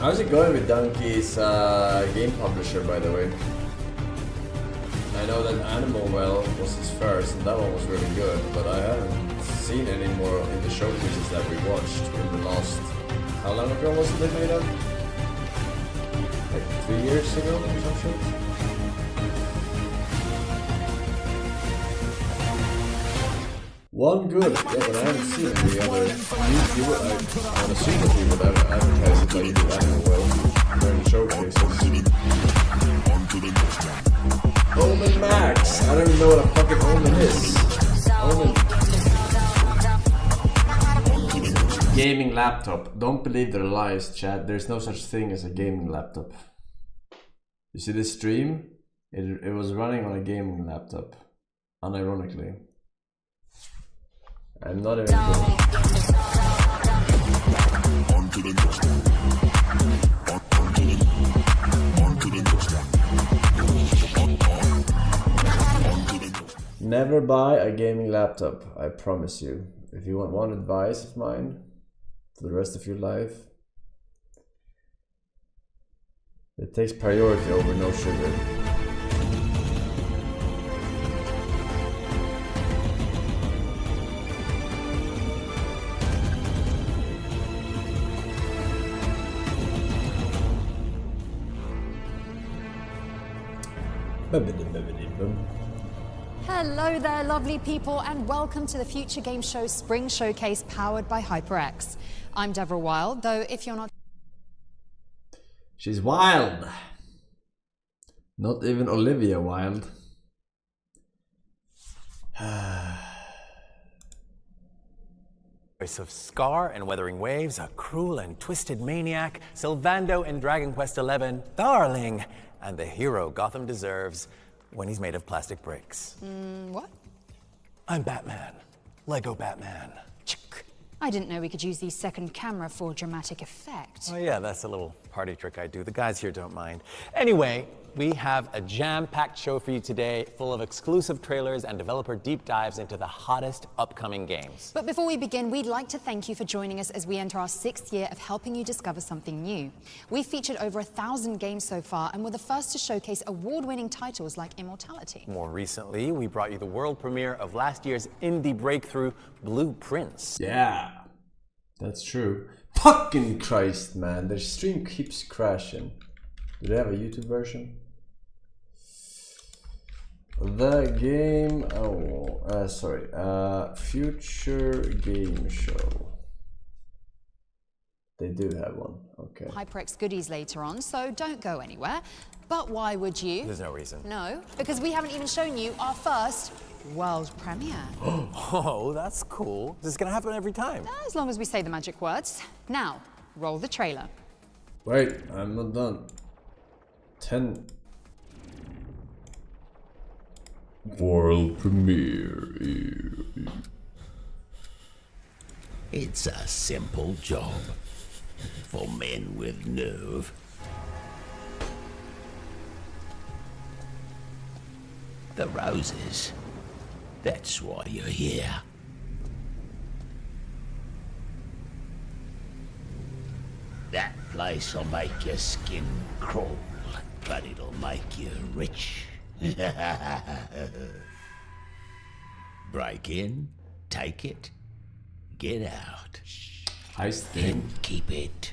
How's it going with Donkey's game publisher, by the way? I know that Animal Well was his first, and that one was really good, but I haven't seen any more in the showcases that we watched in the last... How long ago was it they made up? Like 3 years ago or some shit? One good, yeah, but I haven't seen any other. You would, I would assume that you would advertise it like you did Animal Well during the showcases. Omen Max! I don't even know what a fucking Omen is. Omen. Gaming laptop. Don't believe their lies, chat. There's no such thing as a gaming laptop. You see this stream? It was running on a gaming laptop. Unironically. I'm not even kidding. Never buy a gaming laptop, I promise you. If you want one advice of mine for the rest of your life, it takes priority over no sugar. Hello there, lovely people, and welcome to the Future Game Show Spring Showcase powered by HyperX. I'm Deborah Wild, though if you're not... She's wild. Not even Olivia Wilde. Voice of Scar and Weathering Waves, a cruel and twisted maniac, Sylvando in Dragon Quest XI, darling, and the hero Gotham deserves when he's made of plastic bricks. What? I'm Batman. Lego Batman. I didn't know we could use the second camera for dramatic effect. Oh yeah, that's a little party trick I do. The guys here don't mind. Anyway, we have a jam-packed show for you today, full of exclusive trailers and developer deep dives into the hottest upcoming games. But before we begin, we'd like to thank you for joining us as we enter our 6th year of helping you discover something new. We've featured over 1,000 games so far, and we're the first to showcase award-winning titles like Immortality. More recently, we brought you the world premiere of last year's indie breakthrough, Blue Prince. Yeah, that's true. Fucking Christ, man. Their stream keeps crashing. Do they have a YouTube version? The game, Future Game Show. They do have one, okay. HyperX goodies later on, so don't go anywhere. But why would you? There's no reason. No, because we haven't even shown you our first world premiere. Oh, that's cool. This is gonna happen every time. As long as we say the magic words. Now, roll the trailer. Wait, I'm not done. 10. World premiere. It's a simple job for men with nerve. The roses. That's why you're here. That place will make your skin crawl, but it'll make you rich. Break in, take it, get out. Heist thing. And keep it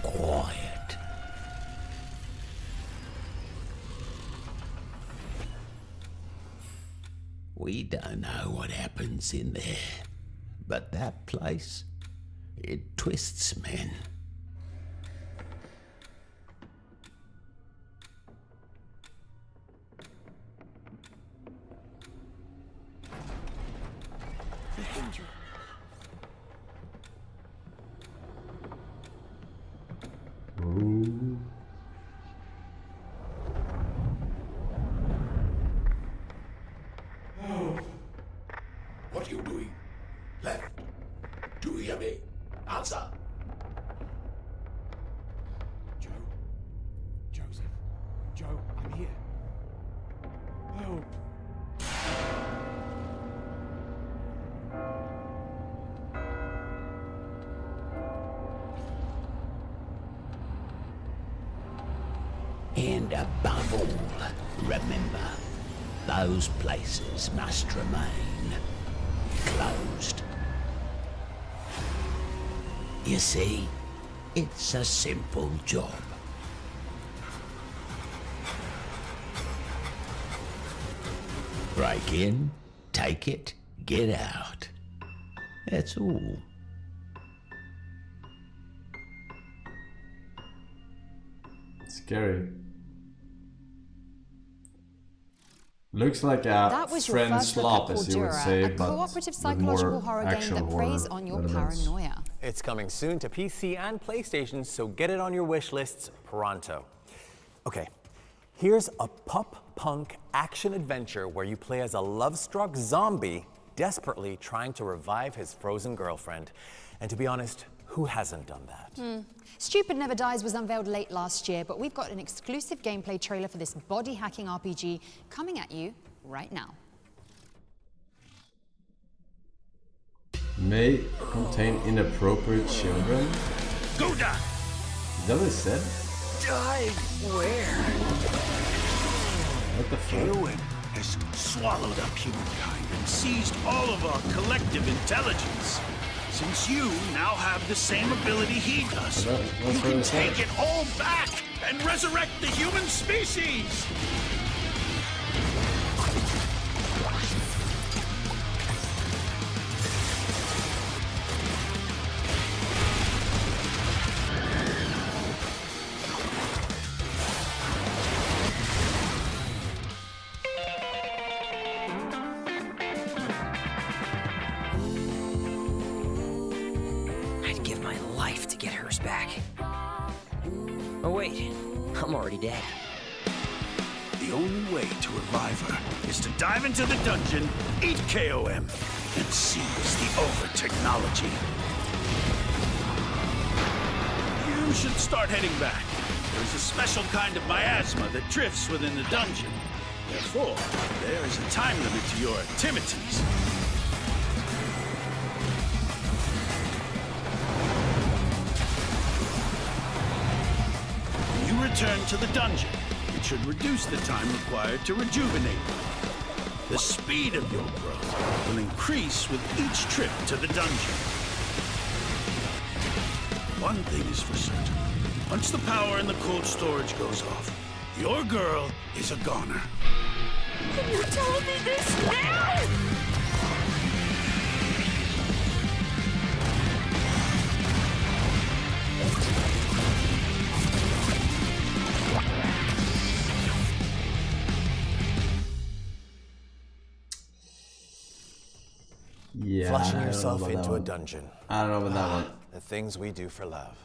quiet. We don't know what happens in there, but that place, it twists men. Behind you. Ooh. What are you doing? Left. Do you hear me? Answer. And above all, remember, those places must remain closed. You see, it's a simple job. Break in, take it, get out. That's all. Scary. Looks like a That was your friend first slop, look at as you would Caldera, say, a but cooperative with psychological more horror game action that preys horror on your elements. paranoia. It's coming soon to PC and PlayStation, so get it on your wish lists pronto. Okay, here's a pop-punk action-adventure where you play as a love-struck zombie desperately trying to revive his frozen girlfriend. And to be honest, who hasn't done that? Stupid Never Dies was unveiled late last year, but we've got an exclusive gameplay trailer for this body-hacking RPG coming at you right now. May contain inappropriate children. Go die! Is that what it said? Dive where? What the fuck? KOM has swallowed up humankind and seized all of our collective intelligence. Since you now have the same ability he does, That's you what can it said. take it all back and resurrect the human species! I'd give my life to get hers back. Oh wait, I'm already dead. The only way to revive her is to dive into the dungeon, eat KOM, and seize the over-technology. You should start heading back. There's a special kind of miasma that drifts within the dungeon. Therefore, there is a time limit to your activities. When you return to the dungeon, it should reduce the time required to rejuvenate. The speed of your growth will increase with each trip to the dungeon. One thing is for certain. Once the power in the cold storage goes off, your girl is a goner. Can you tell me this now? Yeah. Flushing I don't know yourself about that into a one. dungeon. I don't know about that one. The things we do for love.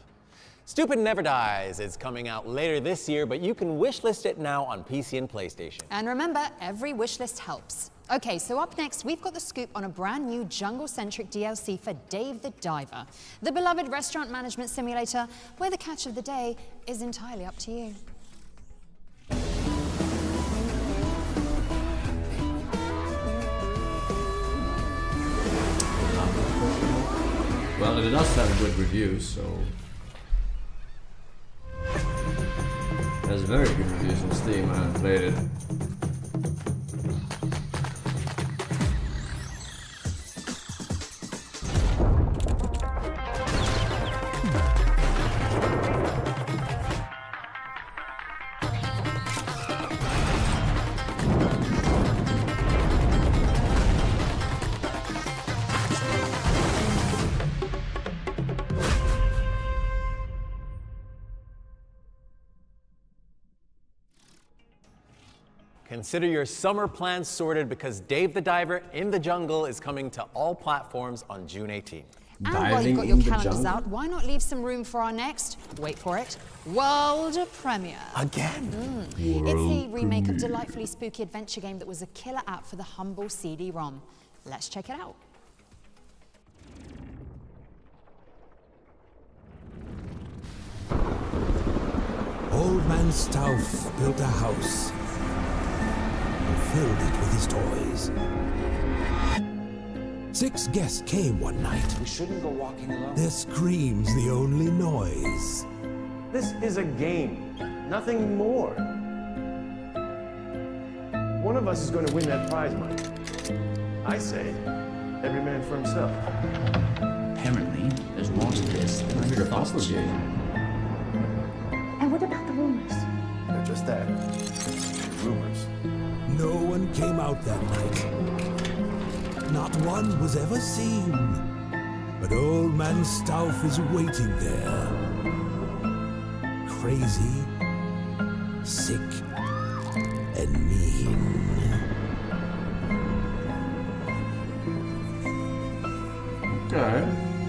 Stupid Never Dies is coming out later this year, but you can wishlist it now on PC and PlayStation. And remember, every wishlist helps. Okay, so up next, we've got the scoop on a brand new jungle-centric DLC for Dave the Diver, the beloved restaurant management simulator, where the catch of the day is entirely up to you. Well, it does have good reviews, so... It has very good reviews on Steam. I haven't played it. Consider your summer plans sorted because Dave the Diver in the Jungle is coming to all platforms on June 18th. And while Diving you've got your in the calendars jungle? out, why not leave some room for our next, wait for it, world premiere? Again? It's the remake of delightfully spooky adventure game that was a killer app for the humble CD-ROM. Let's check it out. Old Man Stauff built a house and filled it with his toys. 6 guests came one night. We shouldn't go walking alone. Their screams the only noise. This is a game, Nothing more. One of us is going to win that prize money. I say, every man for himself. Apparently, there's more to this than I It's like a thought. puzzle game. And what about the rumors? They're just that. Rumors. No one came out that night. Not one was ever seen. But Old Man Stauff is waiting there. Crazy, sick, and mean. Okay.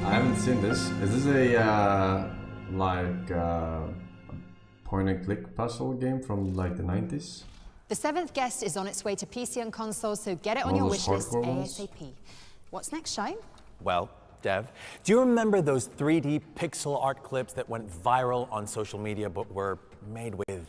I haven't seen this. Is this a point and click puzzle game from like the 90s? The seventh guest is on its way to PC and console, so get it on All your those wish list hardcore ones? ASAP. What's next, Shai? Well, Dev, do you remember those 3D pixel art clips that went viral on social media but were made with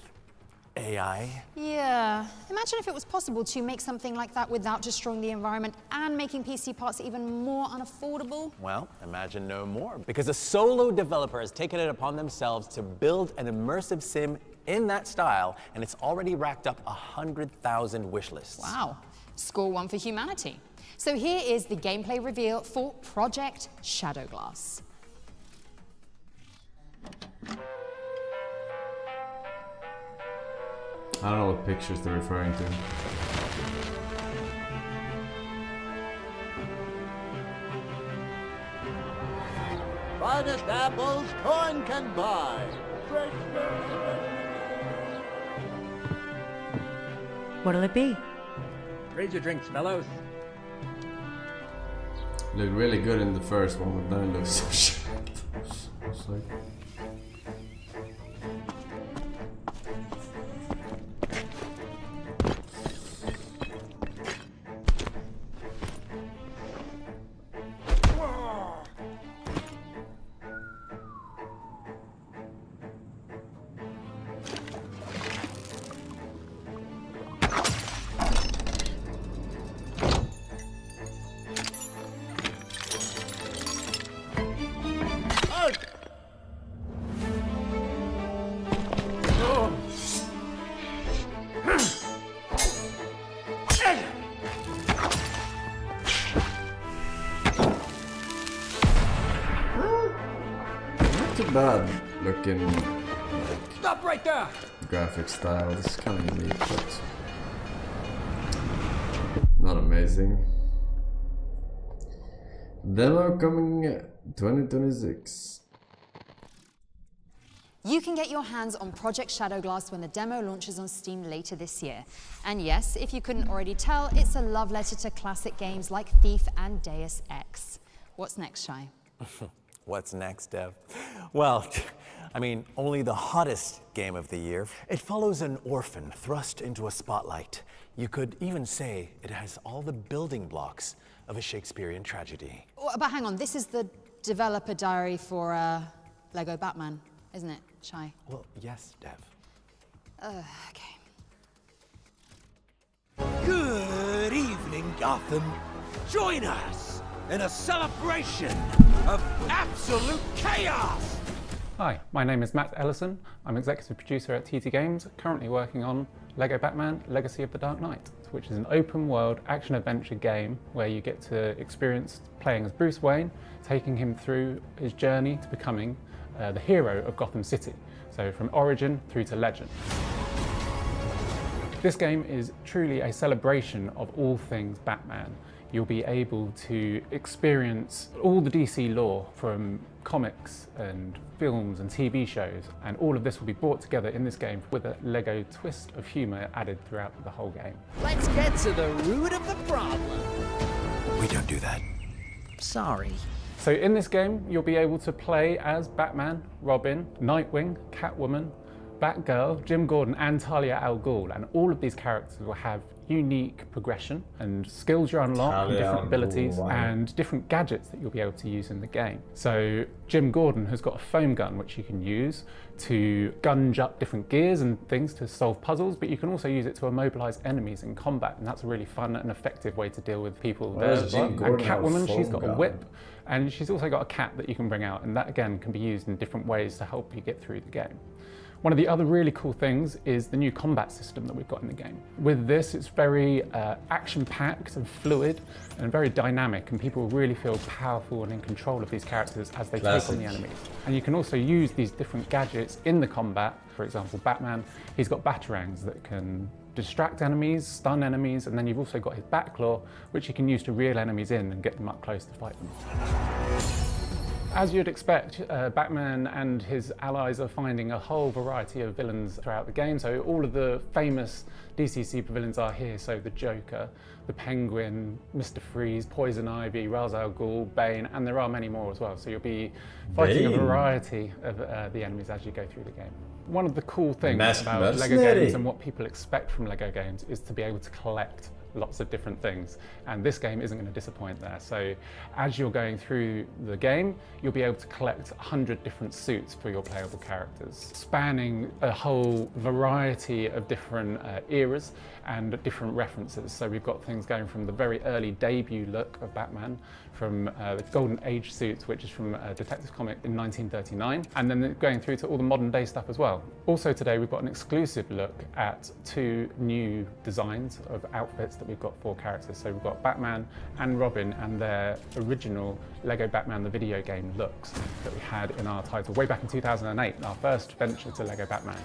AI? Yeah. Imagine if it was possible to make something like that without destroying the environment and making PC parts even more unaffordable. Well, imagine no more, because a solo developer has taken it upon themselves to build an immersive sim in that style, and it's already racked up 100,000 wish lists. Wow. Score one for humanity. So here is the gameplay reveal for Project Shadowglass. I don't know what pictures they're referring to. Finest apples coin can buy. What'll it be? Raise your drinks, fellows. Looked really good in the first one, but then it looks so shit. It's like... bad looking Stop right there! graphic style. This is kind of unique, but not amazing. Demo coming 2026. You can get your hands on Project Shadowglass when the demo launches on Steam later this year. And yes, if you couldn't already tell, it's a love letter to classic games like Thief and Deus Ex. What's next, Shai? What's next, Dev? Well, I mean, only the hottest game of the year. It follows an orphan thrust into a spotlight. You could even say it has all the building blocks of a Shakespearean tragedy. But hang on, this is the developer diary for Lego Batman, isn't it, Shai? Well, yes, Dev. Okay. Good evening, Gotham. Join us in a celebration of absolute chaos. Hi, my name is Matt Ellison. I'm executive producer at TT Games, currently working on Lego Batman Legacy of the Dark Knight, which is an open world action adventure game where you get to experience playing as Bruce Wayne, taking him through his journey to becoming the hero of Gotham City. So from origin through to legend. This game is truly a celebration of all things Batman. You'll be able to experience all the DC lore from comics and films and TV shows, and all of this will be brought together in this game with a Lego twist of humour added throughout the whole game. Let's get to the root of the problem. We don't do that. Sorry. So in this game, you'll be able to play as Batman, Robin, Nightwing, Catwoman, Batgirl, Jim Gordon and Talia al Ghul, and all of these characters will have unique progression and skills you unlock, and different abilities and different gadgets that you'll be able to use in the game. So Jim Gordon has got a foam gun which you can use to gunge up different gears and things to solve puzzles, but you can also use it to immobilize enemies in combat, and that's a really fun and effective way to deal with people. does Jim Gordon have a Catwoman, she's foam got a gun? whip, and she's also got a cat that you can bring out, and that again can be used in different ways to help you get through the game. One of the other really cool things is the new combat system that we've got in the game. With this, it's very action-packed and fluid and very dynamic, and people really feel powerful and in control of these characters as they take on the enemies. And you can also use these different gadgets in the combat. For example, Batman, he's got batarangs that can distract enemies, stun enemies, and then you've also got his Batclaw, which you can use to reel enemies in and get them up close to fight them. As you'd expect, Batman and his allies are finding a whole variety of villains throughout the game. So all of the famous DC supervillains are here. So the Joker, the Penguin, Mr. Freeze, Poison Ivy, Ra's al Ghul, Bane, and there are many more as well. So you'll be fighting a variety of the enemies as you go through the game. One of the cool things about LEGO games and what people expect from LEGO games is to be able to collect lots of different things, and this game isn't going to disappoint there. So as you're going through the game, you'll be able to collect 100 different suits for your playable characters, spanning a whole variety of different eras and different references. So we've got things going from the very early debut look of Batman, from the Golden Age suits, which is from a Detective comic in 1939, and then going through to all the modern day stuff as well. Also today we've got an exclusive look at 2 new designs of outfits that we've got for characters. So we've got Batman and Robin and their original LEGO Batman the video game looks that we had in our title way back in 2008, our first venture to LEGO Batman.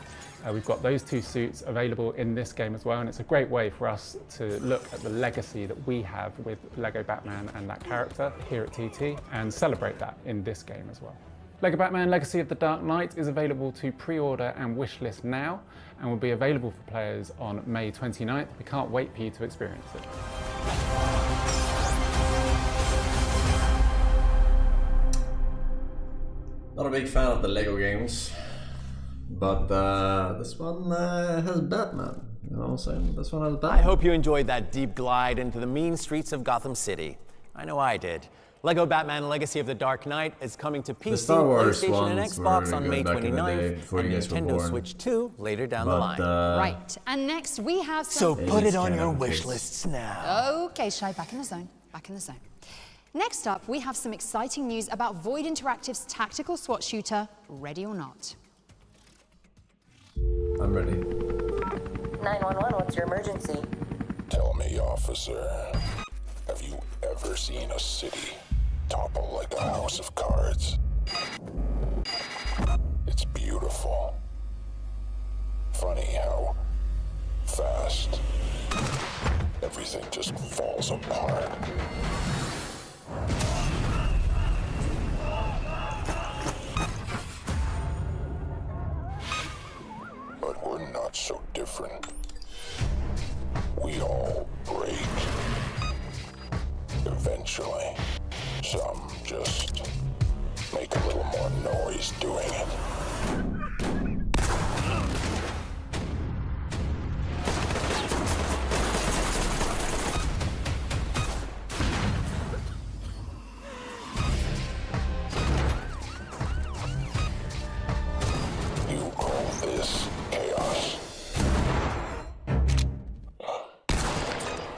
We've got those 2 suits available in this game as well, and it's a great way for us to look at the legacy that we have with LEGO Batman and that character here at TT and celebrate that in this game as well. LEGO Batman Legacy of the Dark Knight is available to pre-order and wishlist now and will be available for players on May 29th. We can't wait for you to experience it. Not a big fan of the LEGO games, but this one has Batman. You know what I'm saying? This one has Batman. I hope you enjoyed that deep glide into the mean streets of Gotham City. I know I did. LEGO Batman Legacy of the Dark Knight is coming to PC, PlayStation, and Xbox on May 29th, and Nintendo Switch 2 later down the line. Right, and next we have some... So put it on your wish lists now. Okay, Shai, back in the zone, back in the zone. Next up, we have some exciting news about Void Interactive's tactical SWAT shooter, Ready or Not. I'm ready. 911, what's your emergency? Tell me, officer, have you ever seen a city topple like a house of cards? It's beautiful. Funny how fast everything just falls apart. But we're not so different. We all break. Eventually, some just make a little more noise doing it. You call this chaos?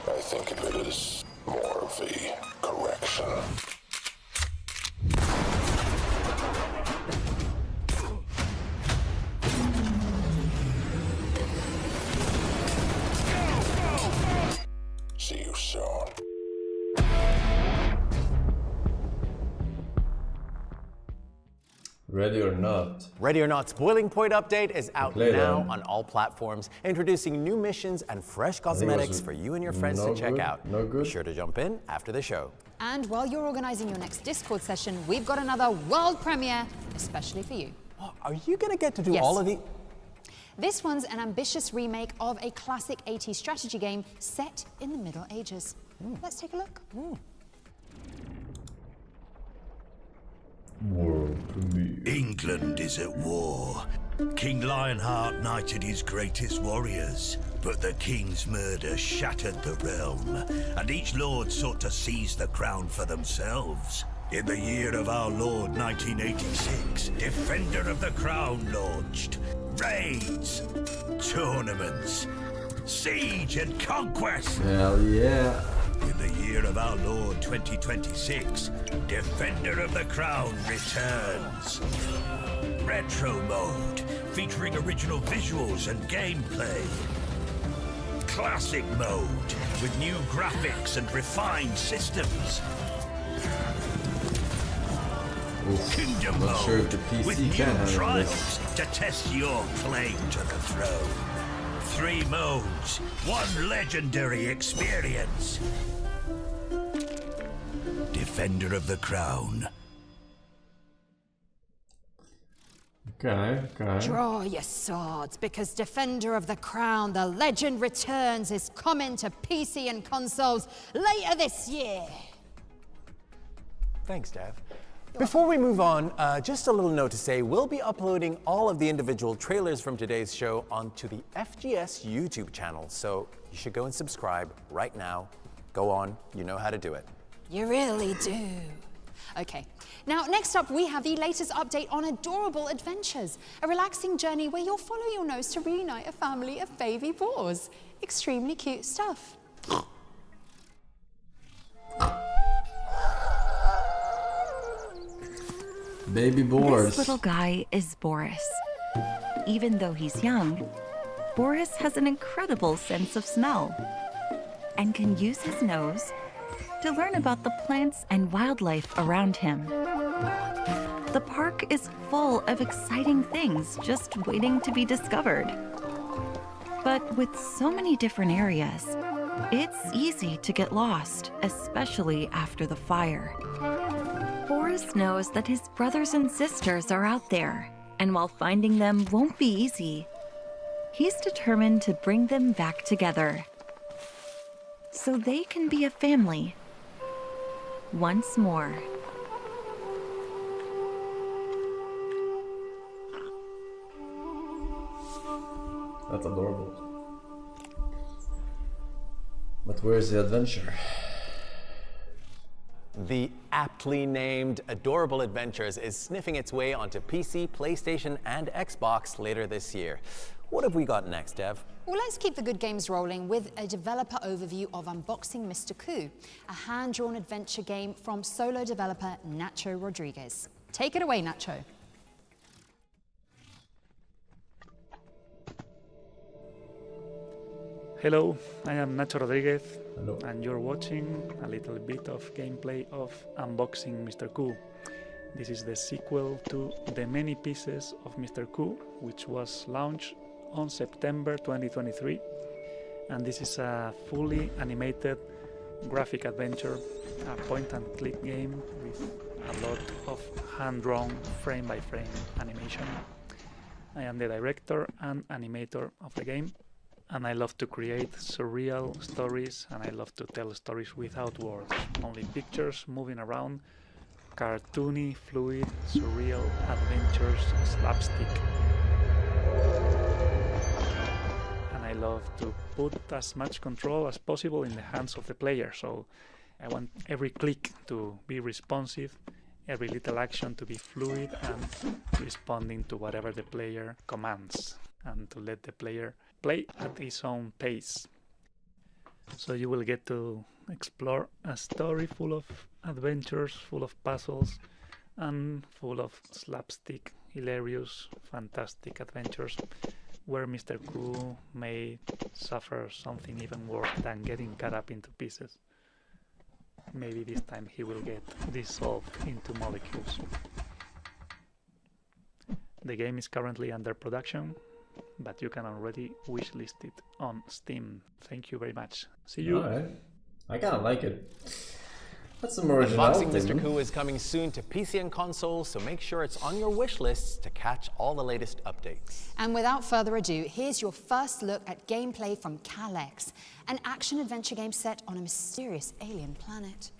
I think of it as more of a correction. See you soon. Ready or Not. Ready or Not's Boiling Point update is out now on all platforms, introducing new missions and fresh cosmetics for you and your friends to check out. Be sure to jump in after the show. And while you're organizing your next Discord session, we've got another world premiere, especially for you. Are you going to get to do all of these? This one's an ambitious remake of a classic 80s strategy game set in the Middle Ages. Let's take a look. World premiere. England is at war. King Lionheart knighted his greatest warriors, but the king's murder shattered the realm, and each lord sought to seize the crown for themselves. In the year of our Lord 1986, Defender of the Crown launched. Raids, tournaments, siege and conquest. Hell yeah. In the year of our Lord 2026, Defender of the Crown returns. Retro mode, featuring original visuals and gameplay. Classic mode, with new graphics and refined systems. Kingdom not mode, sure if the PC with can new handle trials this. to test your claim to the throne. 3 modes, 1 legendary experience. Defender of the Crown. Okay. Draw your swords, because Defender of the Crown, the legend returns, is coming to PC and consoles later this year. Thanks, Dev. Before we move on, just a little note to say, we'll be uploading all of the individual trailers from today's show onto the FGS YouTube channel, so you should go and subscribe right now. Go on, you know how to do it. You really do. Okay, now next up we have the latest update on Adorable Adventures, a relaxing journey where you'll follow your nose to reunite a family of baby boars. Extremely cute stuff. Baby boars. This little guy is Boris. Even though he's young, Boris has an incredible sense of smell and can use his nose to learn about the plants and wildlife around him. The park is full of exciting things just waiting to be discovered. But with so many different areas, it's easy to get lost, especially after the fire. Boris knows that his brothers and sisters are out there, and while finding them won't be easy, he's determined to bring them back together so they can be a family once more. That's adorable. But where's the adventure? The aptly named Adorable Adventures is sniffing its way onto PC, PlayStation, and Xbox later this year. What have we got next, Dev? Well, let's keep the good games rolling with a developer overview of Unboxing Mr. Coup, a hand-drawn adventure game from solo developer Nacho Rodriguez. Take it away, Nacho. Hello, I am Nacho Rodriguez, Hello. and you're watching a little bit of gameplay of Unboxing Mr. Coup. This is the sequel to The Many Pieces of Mr. Coup, which was launched on September 2023, and this is a fully animated graphic adventure, a point-and-click game with a lot of hand-drawn frame-by-frame animation. I am the director and animator of the game, and I love to create surreal stories, and I love to tell stories without words, only pictures moving around, cartoony, fluid, surreal adventures, slapstick. And I love to put as much control as possible in the hands of the player, so I want every click to be responsive, every little action to be fluid and responding to whatever the player commands, and to let the player play at his own pace. So you will get to explore a story full of adventures, full of puzzles, and full of slapstick, hilarious, fantastic adventures, where Mr. Coup may suffer something even worse than getting cut up into pieces. Maybe this time he will get dissolved into molecules. The game is currently under production, but you can already wishlist it on Steam. Thank you very much. See you. Alright. I kind of like it. That's some originality. Unboxing Mr. Coup is coming soon to PC and consoles, so make sure it's on your wish lists to catch all the latest updates. And without further ado, here's your first look at gameplay from Cal-X, an action-adventure game set on a mysterious alien planet.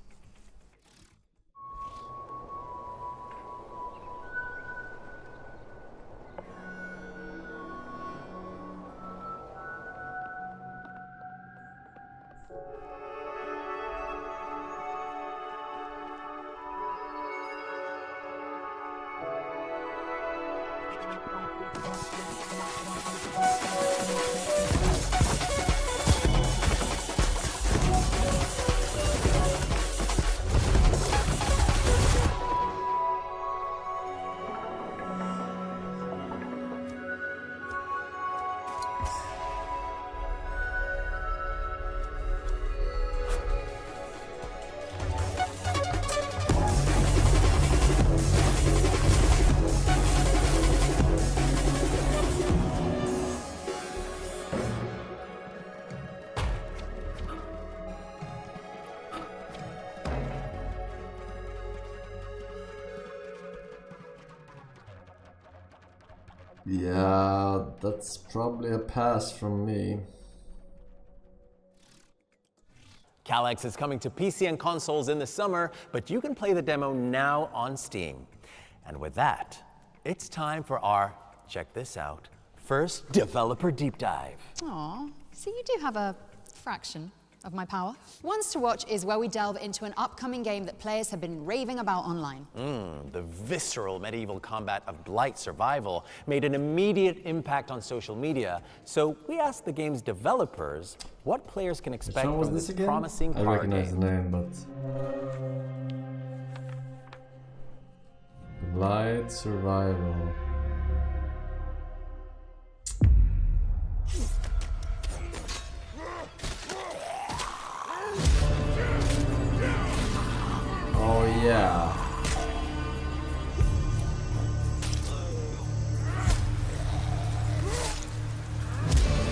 Yeah, that's probably a pass from me. Calyx is coming to PC and consoles in the summer, but you can play the demo now on Steam. And with that, it's time for our, check this out, first developer deep dive. Aw, so you do have a fraction of my power. Ones to Watch is where we delve into an upcoming game that players have been raving about online. The visceral medieval combat of Blight Survival made an immediate impact on social media, so we asked the game's developers what players can expect from this promising I car recognize game. the name, but... Blight Survival. Oh yeah.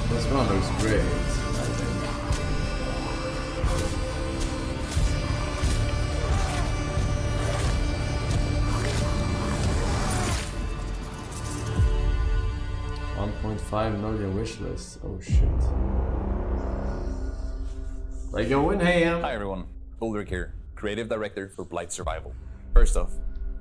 This one looks great, I think. $1.5 million wish list. Oh shit. Like going ham. Hi everyone, Ulrich here, Creative Director for Blight Survival. First off,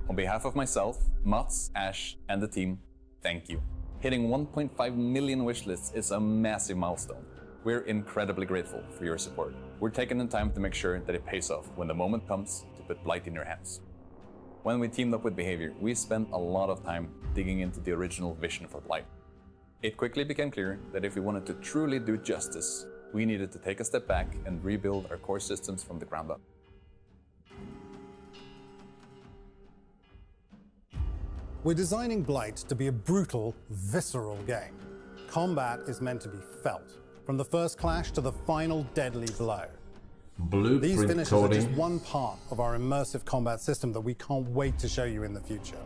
on behalf of myself, Mats, Ash, and the team, thank you. Hitting 1.5 million wishlists is a massive milestone. We're incredibly grateful for your support. We're taking the time to make sure that it pays off when the moment comes to put Blight in your hands. When we teamed up with Behavior, we spent a lot of time digging into the original vision for Blight. It quickly became clear that if we wanted to truly do justice, we needed to take a step back and rebuild our core systems from the ground up. We're designing Blight to be a brutal, visceral game. Combat is meant to be felt, from the first clash to the final deadly blow. Blueprint These finishes coding. are just one part of our immersive combat system that we can't wait to show you in the future.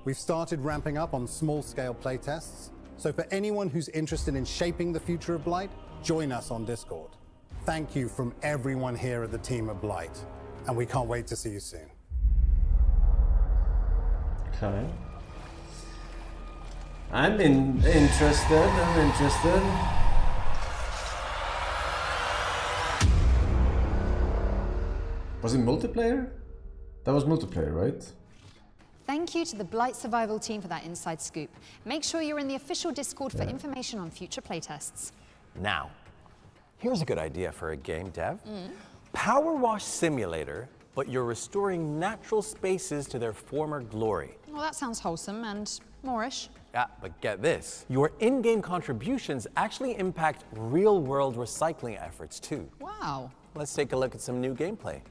We've started ramping up on small-scale playtests, so for anyone who's interested in shaping the future of Blight, join us on Discord. Thank you from everyone here at the team at Blight, and we can't wait to see you soon. Okay. I'm interested. Was it multiplayer? That was multiplayer, right? Thank you to the Blight Survival team for that inside scoop. Make sure you're in the official Discord for information on future playtests. Now, here's a good idea for a game dev. Power Wash Simulator, but you're restoring natural spaces to their former glory. Well, that sounds wholesome and Moorish. Yeah, but get this. Your in-game contributions actually impact real-world recycling efforts too. Wow. Let's take a look at some new gameplay.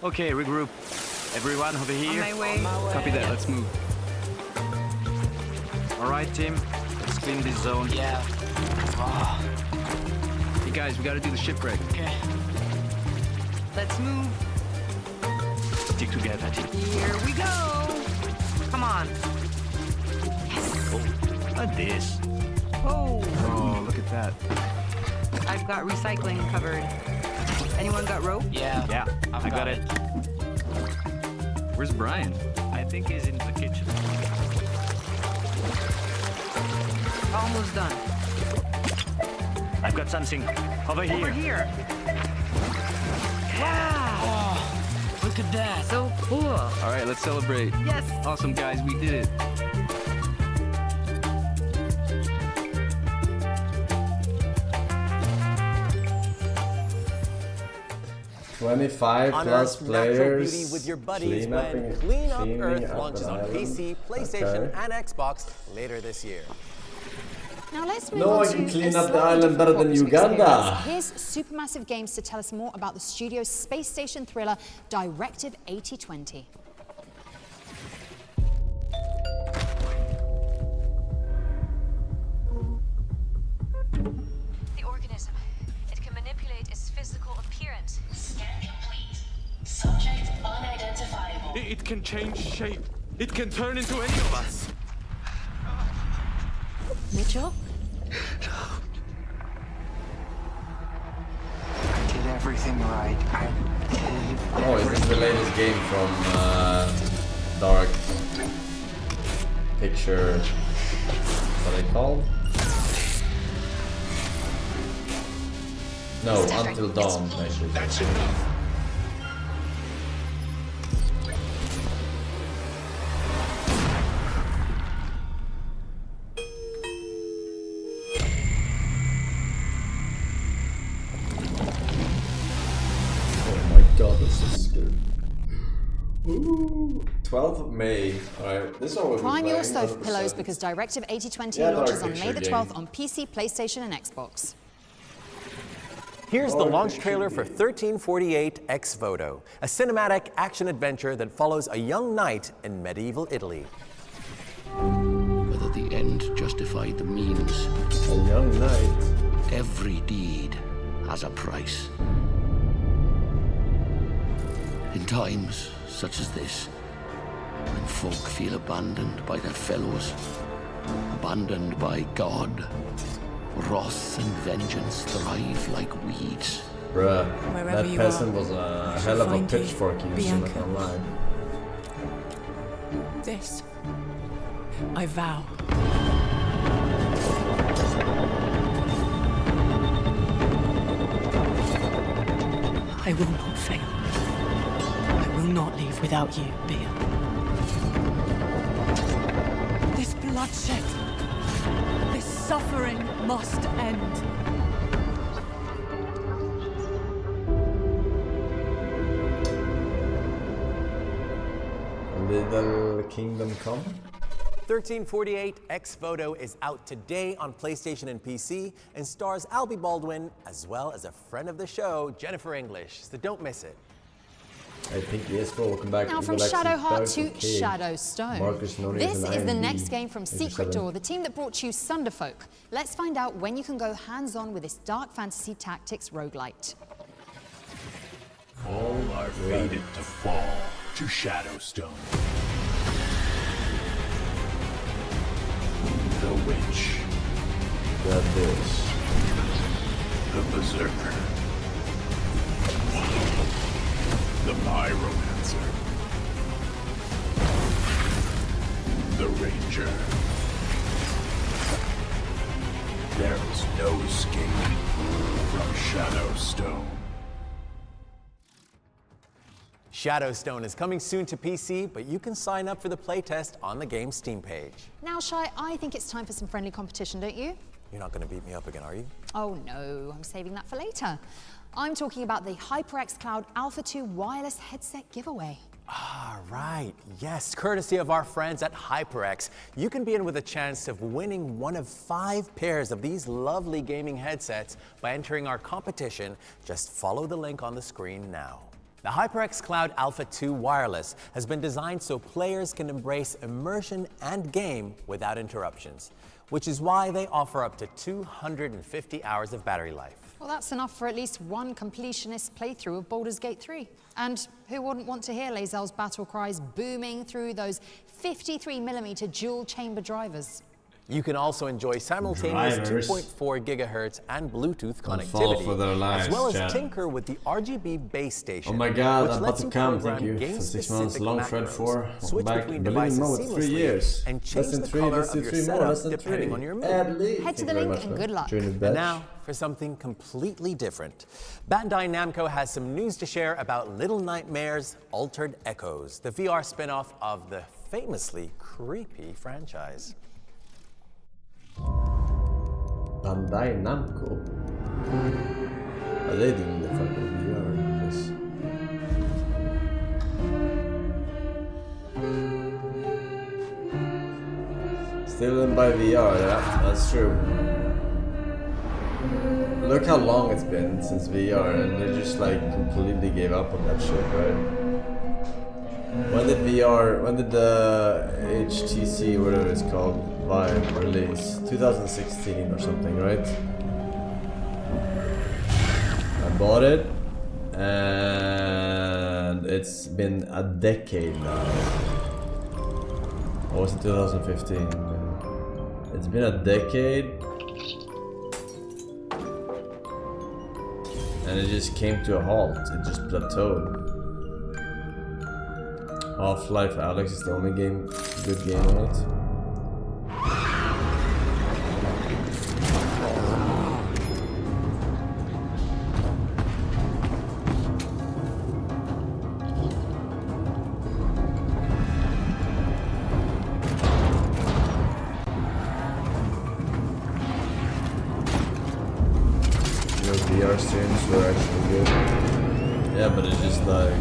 Okay, regroup. Everyone over here. On my way. Copy that, let's move. All right, team, let's clean this zone. Yeah. Hey guys, we gotta do the shipwreck. Okay. Let's move. Stick together, team. Here we go. Come on. Oh, not this. Oh. Oh, look at that. I've got recycling covered. Anyone got rope? Yeah, I got it. Where's Brian? I think he's in the kitchen. Almost done. I've got something over here. Over here. Wow. Oh, look at that. So cool. All right, let's celebrate. Yes. Awesome, guys, we did it. $25 plus Unearth natural players. beauty with your buddies when Clean Up Earth launches on PC, PlayStation, and Xbox later this year. Now let's move No, on I to can clean a up the slightly island better than different Uganda. experience. Here's Supermassive Games to tell us more about the studio's space station thriller Directive 8020. The organism. It can manipulate its physical appearance. Scan complete. Subject unidentifiable. It can change shape. It can turn into any of us. Mitchell? I did everything right. Oh, is this the latest game from Dark picture, what are they called? No, Until Dawn, actually. That's enough. Oh my god, this is good. Ooh, 12th of May. Alright, this one will be Prime your playing sofa 100%. pillows because Directive 8020 Yeah, launches dark on May the picture 12th game. on PC, PlayStation, and Xbox. Here's the launch trailer for 1348 Ex Voto, a cinematic action-adventure that follows a young knight in medieval Italy. Whether the end justified the means. A young knight. Every deed has a price. In times such as this, when folk feel abandoned by their fellows, abandoned by God, wrath and vengeance thrive like weeds. Bruh, Wherever that you peasant are, was a I shall hell of a find you, pitchfork using it Bianca. online. This, I vow. I will not fail. I will not leave without you, Bia. This bloodshed, this suffering must end. Did the kingdom come? 1348 Ex Voto is out today on PlayStation and PC and stars Albie Baldwin as well as a friend of the show, Jennifer English. So don't miss it. I think yes, welcome back. Now from Shadowheart to Shadowstone. Marcus This is the IMD. next game from Secret 87. Door, the team that brought you Sunderfolk. Let's find out when you can go hands-on with this dark fantasy tactics roguelite. All are fated to fall to Shadowstone. The Witch. The Bitch. The Berserker. The Pyromancer. The Ranger. There is no escape from Shadowstone. Shadowstone is coming soon to PC, but you can sign up for the playtest on the game's Steam page. Now, Shai, I think it's time for some friendly competition, don't you? You're not going to beat me up again, are you? Oh no, I'm saving that for later. I'm talking about the HyperX Cloud Alpha 2 wireless headset giveaway. Ah, right. Yes, courtesy of our friends at HyperX, you can be in with a chance of winning one of 5 pairs of these lovely gaming headsets by entering our competition. Just follow the link on the screen now. The HyperX Cloud Alpha 2 Wireless has been designed so players can embrace immersion and game without interruptions, which is why they offer up to 250 hours of battery life. Well, that's enough for at least one completionist playthrough of Baldur's Gate 3. And who wouldn't want to hear Lae'zel's battle cries booming through those 53mm dual chamber drivers? You can also enjoy simultaneous Drivers. 2.4 gigahertz and Bluetooth Don't fall for their connectivity, lies, as well as Chad. tinker with the RGB base station. Oh my god, which I'm about lets to you come, program thank you. For 6 months, game-specific long thread macros, 4. Welcome switch back. between Believe it or devices not, it's 3 seamlessly, years. and Less change than the 3, color less of than your 3 more, setup less than depending 3. on your mood. Head to the link and good luck. And now for something completely different. Bandai Namco has some news to share about Little Nightmares Altered Echoes, the VR spin-off of the famously creepy franchise. Bandai Namco? Are they doing the fucking VR? Yes. Still in by VR, yeah, that's true. Look how long it's been since VR, and they just like completely gave up on that shit, right? When did the HTC, whatever it's called, Vive release? 2016 or something, right? I bought it, and it's been a decade now. Or was it 2015? It's been a decade. And it just came to a halt. It just plateaued. Half-Life Alyx is the only good game on it. VR streams were actually good. Yeah, but it's just like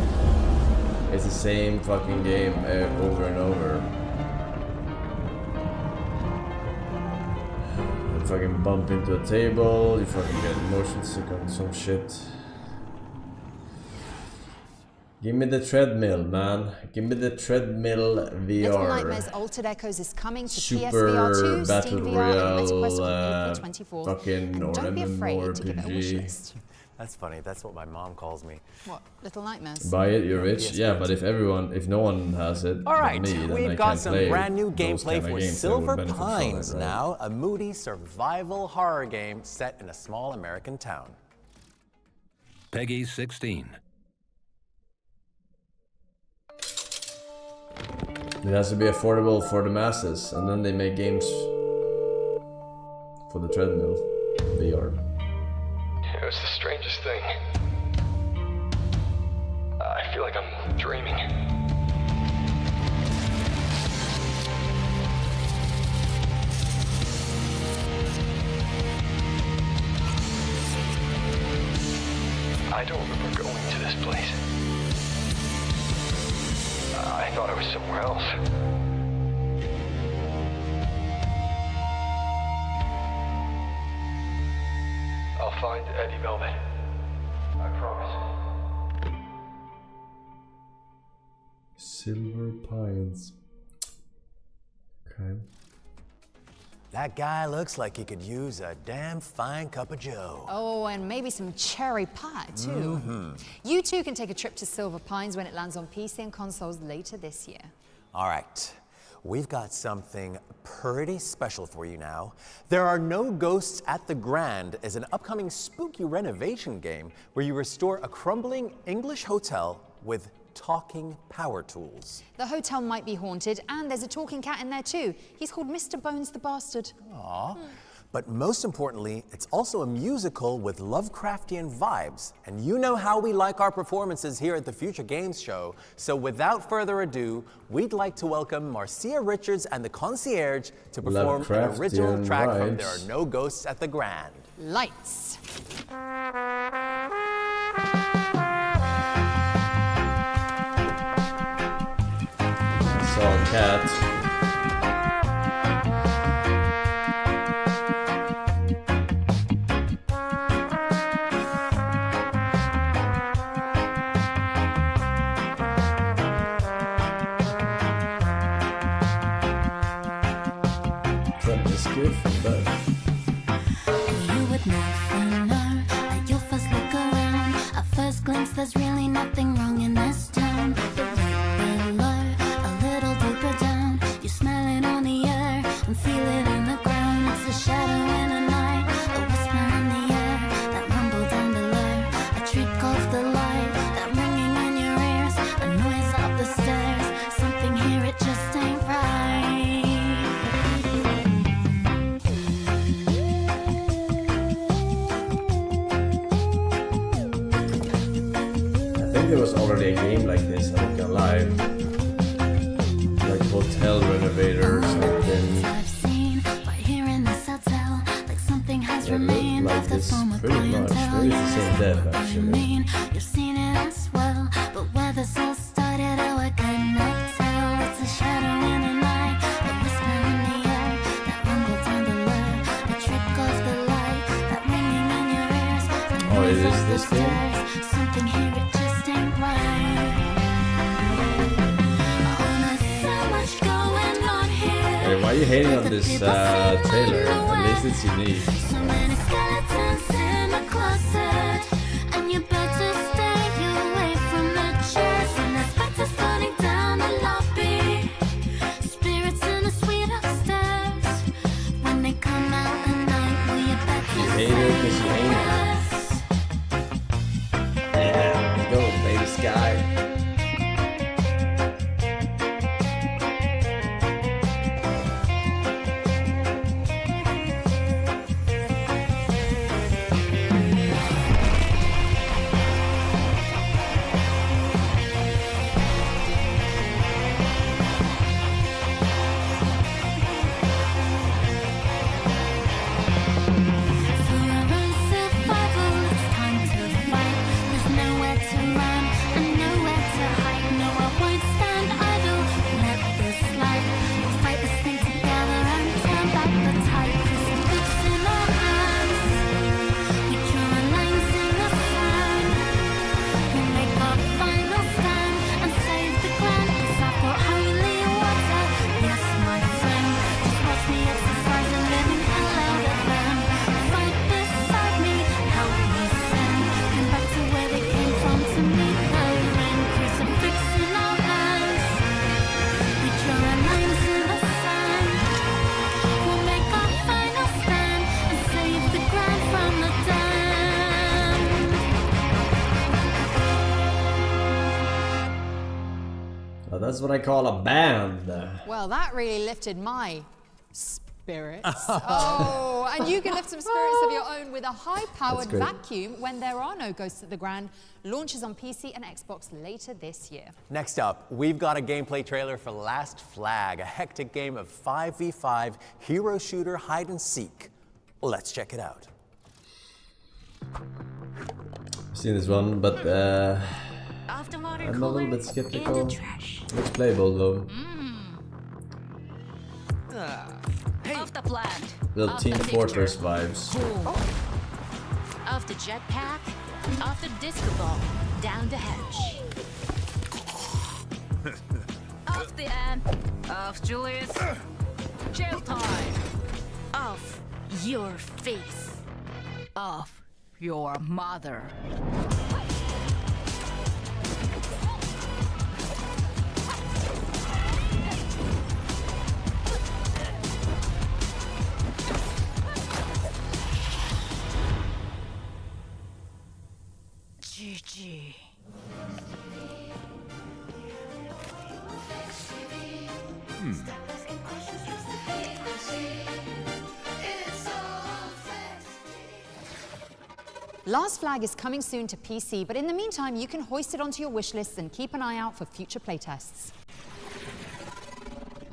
it's the same fucking game over and over. You fucking bump into a table, you fucking get motion sick on some shit. Give me the treadmill, man. Give me the treadmill VR. Little Nightmares Altered Echoes is coming to Super PSVR 2, Battle Steam VR, and Royale, MetaQuest on April 24th. fucking And don't be afraid to give it a wish RPG. list. That's funny. That's what my mom calls me. What? Little Nightmares? Buy it, you're rich. Yeah, but if no one has it, All right, but me, then I we've got can't some play brand new those gameplay kind of for games that would Silver benefit from it, Pines right? now, a moody survival horror game set in a small American town. Peggy 16. It has to be affordable for the masses, and then they make games for the treadmill VR. It was the strangest thing. I feel like I'm dreaming. I don't remember going to this place. I thought I was somewhere else. I'll find Eddie Velvet. I promise. Silver Pines. Okay. That guy looks like he could use a damn fine cup of joe. Oh, and maybe some cherry pie, too. Mm-hmm. You too can take a trip to Silver Pines when it lands on PC and consoles later this year. All right, we've got something pretty special for you now. There Are No Ghosts at the Grand is an upcoming spooky renovation game where you restore a crumbling English hotel with talking power tools. The hotel might be haunted, and there's a talking cat in there too. He's called Mr. Bones the Bastard. Aww. But most importantly, it's also a musical with Lovecraftian vibes. And you know how we like our performances here at the Future Games Show. So without further ado, we'd like to welcome Marcia Richards and the Concierge to perform an original track from There Are No Ghosts at the Grand. Lights. Saw a cat. You would never know at your first look around. At first glance, there's really nothing wrong in this town. But right below, a little deeper down, you smell it on the air and feel it in the ground. It's a shadow in the night, a whisper in the air, that rumble down below, a trick of the light, that ringing in your ears, a noise up the stairs. Something here, it just ain't right. There was already a game like this, I'm not gonna lie. Like Hotel Renovator or something. I've seen right here in this hotel, like something has It looked remained like of the this former pretty much. clientele. Maybe it's the same dev actually. You've seen it as well, but where this all started, oh, I cannot tell. It's a shadow in the night, a whisper in the air, that rumble down below, a trick of the light, that ringing in your ears, the Oh, it noise is of the this game? stairs. Something here, it just ain't right. Oh, there's so much going on here. Hey, why are you hating on this trailer? At least it's unique. So many skeletons in the closet, and you better stay away from the chairs. And the specters floating down the lobby, spirits in the suite upstairs. When they come out at night, will you better You hate it because you hate it. Yeah, let's go, baby Sky. That's what I call a band. Well, that really lifted my spirits. Oh, and you can lift some spirits of your own with a high-powered vacuum when there are no ghosts at the Grand. Launches on PC and Xbox later this year. Next up, we've got a gameplay trailer for Last Flag, a hectic game of 5v5 hero shooter hide and seek. Let's check it out. I've seen this one, but I'm a little bit skeptical. Looks playable though. Off the plant. Little Team Fortress vibes. Off the jetpack. Off the disco ball. Down the hatch. Off the amp. Off Julius. Jail time. Off your face. Off your mother. GG. Last Flag is coming soon to PC, but in the meantime, you can hoist it onto your wish lists and keep an eye out for future playtests.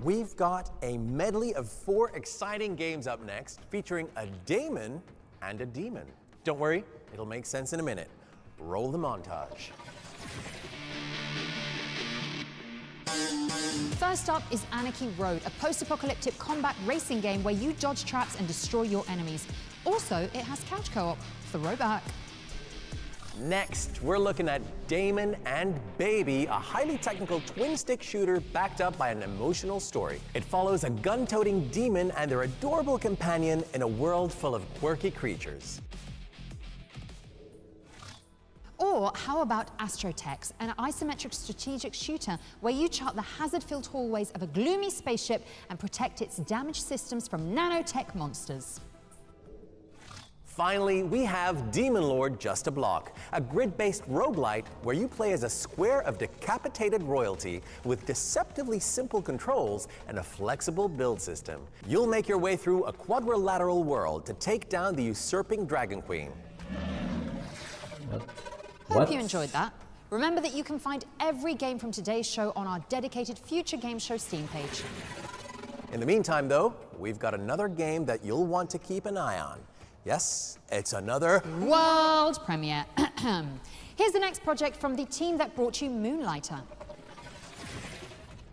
We've got a medley of 4 exciting games up next, featuring a daemon and a demon. Don't worry, it'll make sense in a minute. Roll the montage. First up is Anarchy Road, a post-apocalyptic combat racing game where you dodge traps and destroy your enemies. Also, it has couch co-op. Throwback. Next, we're looking at Daemon and Baby, a highly technical twin-stick shooter backed up by an emotional story. It follows a gun-toting demon and their adorable companion in a world full of quirky creatures. Or how about Astrotex, an isometric strategic shooter where you chart the hazard-filled hallways of a gloomy spaceship and protect its damaged systems from nanotech monsters. Finally, we have Demon Lord Just a Block, a grid-based roguelite where you play as a square of decapitated royalty with deceptively simple controls and a flexible build system. You'll make your way through a quadrilateral world to take down the usurping Dragon Queen. Hope you enjoyed that. Remember that you can find every game from today's show on our dedicated Future Game Show Steam page. In the meantime, though, we've got another game that you'll want to keep an eye on. Yes, it's another world premiere. Here's the next project from the team that brought you Moonlighter.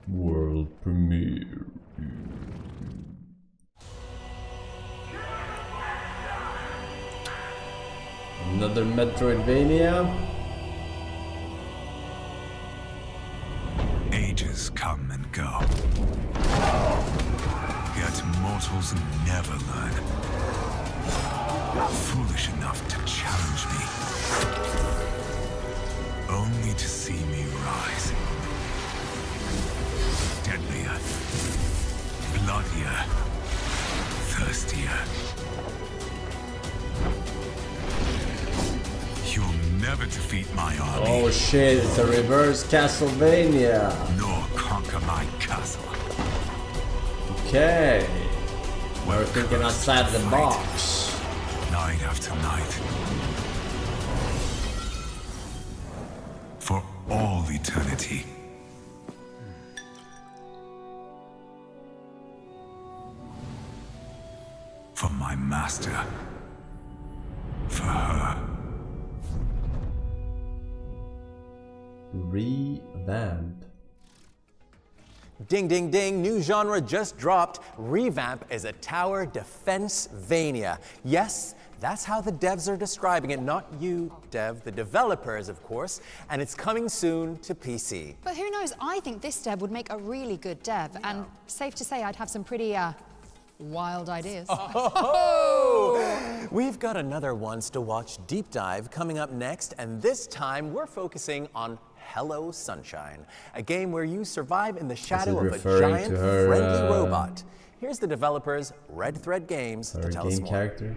World premiere. Another Metroidvania. Ages come and go. Yet mortals never learn. Foolish enough to challenge me. Only to see me rise. Deadlier. Bloodier. Thirstier. You'll never defeat my army. Oh shit, it's a reverse Castlevania. Nor conquer my castle. Okay. We're thinking outside the box. Night after night. For all eternity. For my master. For her. Revamp. Ding, ding, ding, new genre just dropped. Revamp is a tower defense-vania. Yes, that's how the devs are describing it. Not you, Dev, the developers, of course. And it's coming soon to PC. But who knows, I think this dev would make a really good dev. Yeah. And safe to say I'd have some pretty wild ideas. Oh! We've got another Ones to Watch deep dive coming up next. And this time we're focusing on Hello Sunshine, a game where you survive in the shadow of a giant, friendly robot. Here's the developers, Red Thread Games, to tell us more. Character.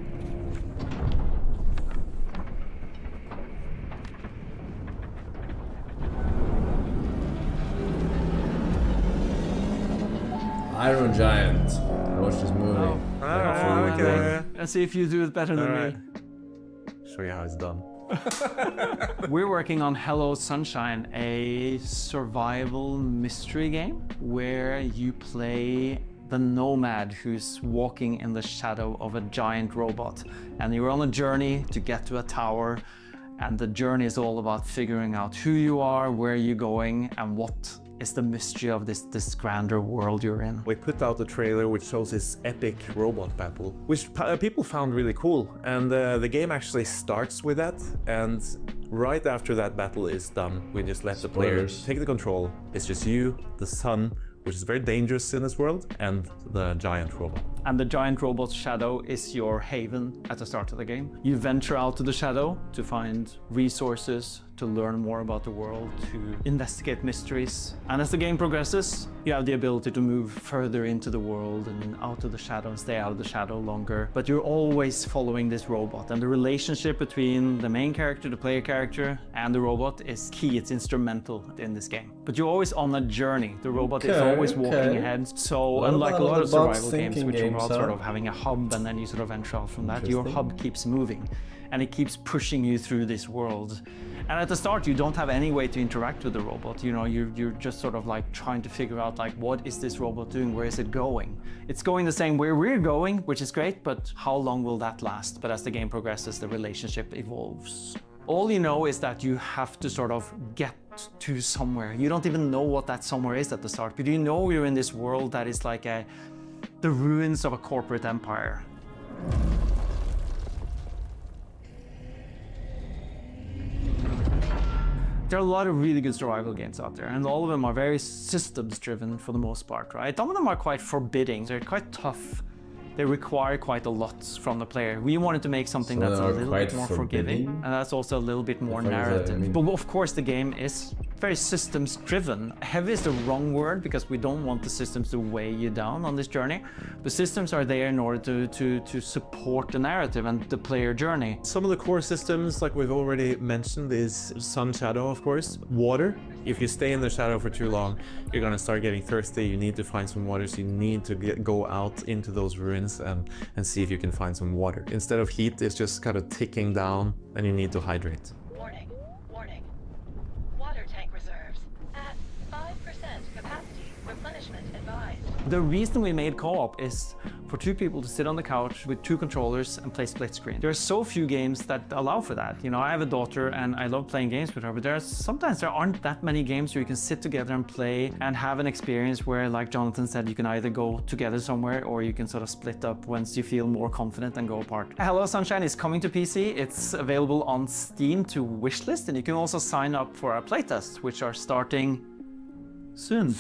Iron Giant. I watched this movie. Oh. Okay. Let's see if you do it better than me. Show you how it's done. We're working on Hello Sunshine, a survival mystery game where you play the nomad who's walking in the shadow of a giant robot. And you're on a journey to get to a tower, and the journey is all about figuring out who you are, where you're going, and what is the mystery of this grander world you're in. We put out a trailer which shows this epic robot battle, which people found really cool. And the game actually starts with that. And right after that battle is done, we just let the players take the control. It's just you, the sun, which is very dangerous in this world, and the giant robot. And the giant robot's shadow is your haven at the start of the game. You venture out to the shadow to find resources, to learn more about the world, to investigate mysteries. And as the game progresses, you have the ability to move further into the world and out of the shadow and stay out of the shadow longer. But you're always following this robot, and the relationship between the main character, the player character, and the robot is key. It's instrumental in this game. But you're always on a journey. The robot is always walking ahead. So unlike a lot of survival games, which are about sort of having a hub and then you sort of venture out from that, your hub keeps moving and it keeps pushing you through this world. And at the start, you don't have any way to interact with the robot. You know, you're just sort of like trying to figure out like, what is this robot doing? Where is it going? It's going the same way we're going, which is great, but how long will that last? But as the game progresses, the relationship evolves. All you know is that you have to sort of get to somewhere. You don't even know what that somewhere is at the start, but you know you're in this world that is like the ruins of a corporate empire. There are a lot of really good survival games out there, and all of them are very systems driven for the most part, right? Some of them are quite forbidding, they're quite tough. They require quite a lot from the player. We wanted to make something that's a little bit more forgiving, and that's also a little bit more narrative. But of course the game is very systems driven. Heavy is the wrong word because we don't want the systems to weigh you down on this journey. The systems are there in order to support the narrative and the player journey. Some of the core systems, like we've already mentioned, is sun shadow, of course. Water. If you stay in the shadow for too long, you're gonna start getting thirsty. You need to find some water, so you need to go out into those ruins and see if you can find some water. Instead of heat, it's just kind of ticking down and you need to hydrate. Warning, warning. Water tank reserves at 5% capacity. Replenishment advised. The reason we made co-op is for two people to sit on the couch with two controllers and play split screen. There are so few games that allow for that. You know, I have a daughter and I love playing games with her, but sometimes there aren't that many games where you can sit together and play and have an experience where, like Jonathan said, you can either go together somewhere or you can sort of split up once you feel more confident and go apart. Hello Sunshine is coming to PC. It's available on Steam to wishlist, and you can also sign up for our playtests, which are starting soon.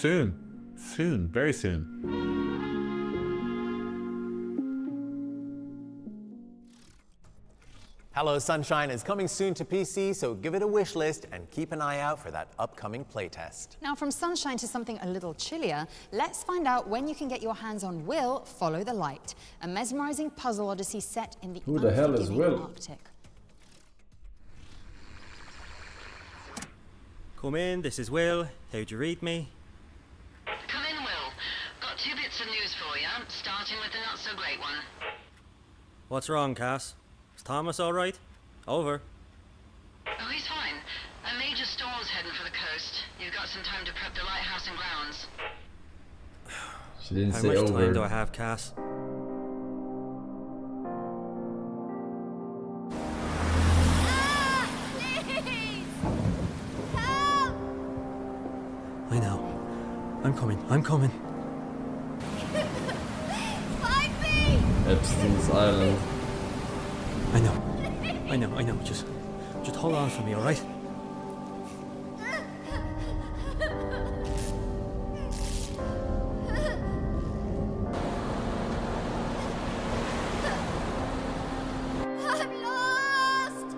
Soon, very soon. Hello Sunshine is coming soon to PC, so give it a wish list and keep an eye out for that upcoming playtest. Now, from sunshine to something a little chillier, let's find out when you can get your hands on Will, Follow the Light, a mesmerizing puzzle odyssey set in the Who the hell is Will? Arctic. Come in, this is Will. How'd you read me? Come in, Will. Got 2 bits of news for you, starting with the not-so-great one. What's wrong, Cass? Is Thomas all right? Over. Oh, he's fine. A major storm's heading for the coast. You've got some time to prep the lighthouse and grounds. She didn't How say much over. time do I have, Cass? I know. I'm coming. Epstein's Island. I know. Just hold on for me, all right? I'm lost!